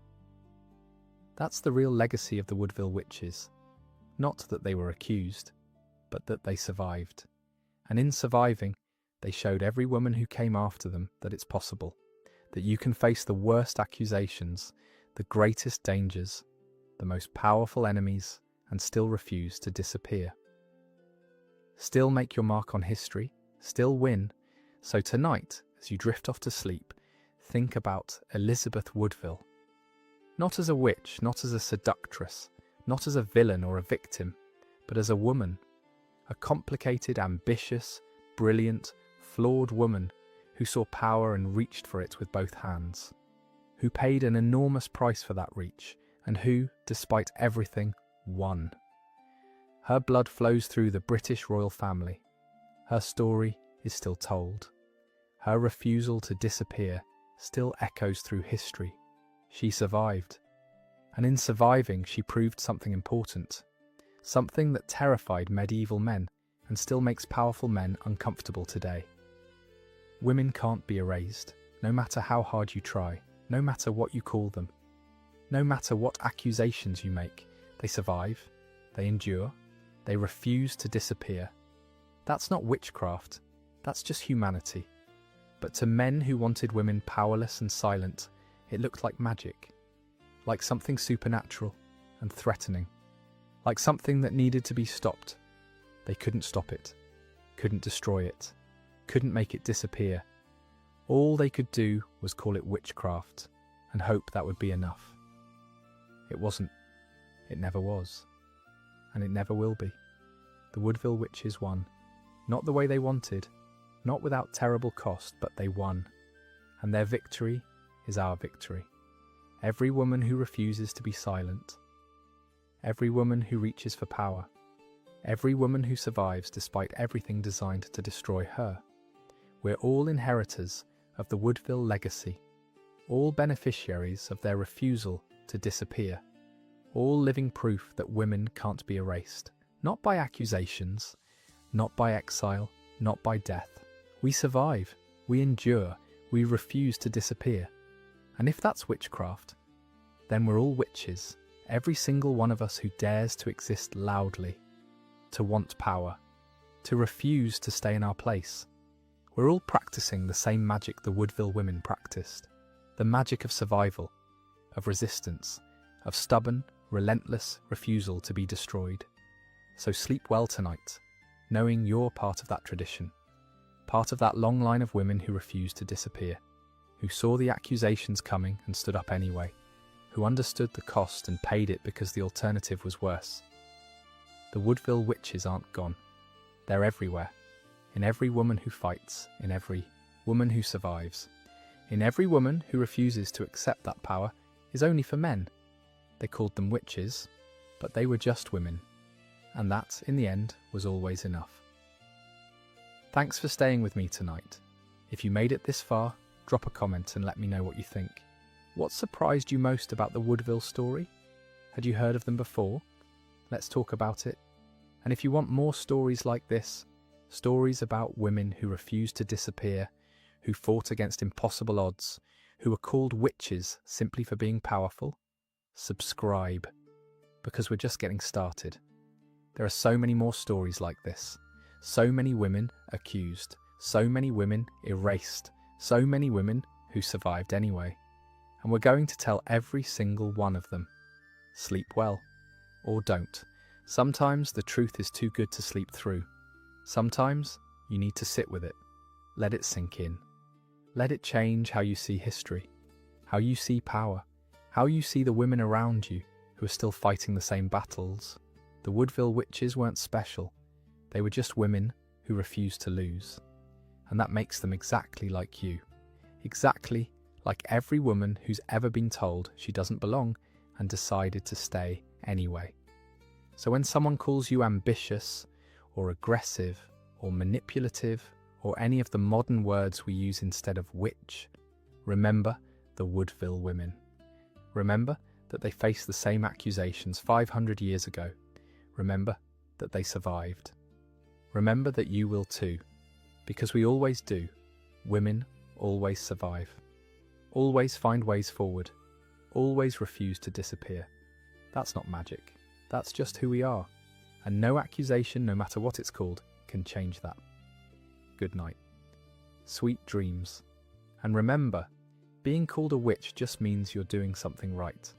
That's the real legacy of the Woodville Witches. Not that they were accused, but that they survived. And in surviving, they showed every woman who came after them that it's possible, that you can face the worst accusations, the greatest dangers, the most powerful enemies, and still refuse to disappear. Still make your mark on history, still win. So tonight, as you drift off to sleep, think about Elizabeth Woodville. Not as a witch, not as a seductress, not as a villain or a victim, but as a woman, a complicated, ambitious, brilliant, flawed woman who saw power and reached for it with both hands, who paid an enormous price for that reach, and who, despite everything, won. Her blood flows through the British royal family. Her story is still told. Her refusal to disappear still echoes through history. She survived. And in surviving, she proved something important. Something that terrified medieval men and still makes powerful men uncomfortable today. Women can't be erased, no matter how hard you try, no matter what you call them. No matter what accusations you make, they survive, they endure, they refuse to disappear. That's not witchcraft, that's just humanity. But to men who wanted women powerless and silent, it looked like magic, like something supernatural and threatening, like something that needed to be stopped. They couldn't stop it, couldn't destroy it, couldn't make it disappear. All they could do was call it witchcraft and hope that would be enough. It wasn't. It never was. And it never will be. The Woodville Witches won. Not the way they wanted, not without terrible cost, but they won. And their victory is our victory. Every woman who refuses to be silent. Every woman who reaches for power. Every woman who survives despite everything designed to destroy her. We're all inheritors of the Woodville legacy. All beneficiaries of their refusal to disappear, all living proof that women can't be erased, not by accusations, not by exile, not by death. We survive, we endure, we refuse to disappear. And if that's witchcraft, then we're all witches, every single one of us who dares to exist loudly, to want power, to refuse to stay in our place. We're all practicing the same magic the Woodville women practiced, the magic of survival, of resistance, of stubborn, relentless refusal to be destroyed. So sleep well tonight, knowing you're part of that tradition, part of that long line of women who refused to disappear, who saw the accusations coming and stood up anyway, who understood the cost and paid it because the alternative was worse. The Woodville Witches aren't gone. They're everywhere, in every woman who fights, in every woman who survives, in every woman who refuses to accept that power is only for men. They called them witches, but they were just women, and that, in the end, was always enough. Thanks for staying with me tonight. If you made it this far, drop a comment and let me know what you think. What surprised you most about the Woodville story? Had you heard of them before? Let's talk about it. And if you want more stories like this, stories about women who refused to disappear, who fought against impossible odds, who were called witches simply for being powerful, subscribe, because we're just getting started. There are so many more stories like this, so many women accused, so many women erased, so many women who survived anyway. And we're going to tell every single one of them. Sleep well, or don't. Sometimes the truth is too good to sleep through. Sometimes you need to sit with it, let it sink in. Let it change how you see history, how you see power, how you see the women around you who are still fighting the same battles. The Woodville Witches weren't special. They were just women who refused to lose. And that makes them exactly like you. Exactly like every woman who's ever been told she doesn't belong and decided to stay anyway. So when someone calls you ambitious or aggressive or manipulative or any of the modern words we use instead of witch, remember the Woodville women. Remember that they faced the same accusations 500 years ago. Remember that they survived. Remember that you will too, because we always do. Women always survive. Always find ways forward. Always refuse to disappear. That's not magic. That's just who we are. And no accusation, no matter what it's called, can change that. Good night. Sweet dreams. And remember, being called a witch just means you're doing something right.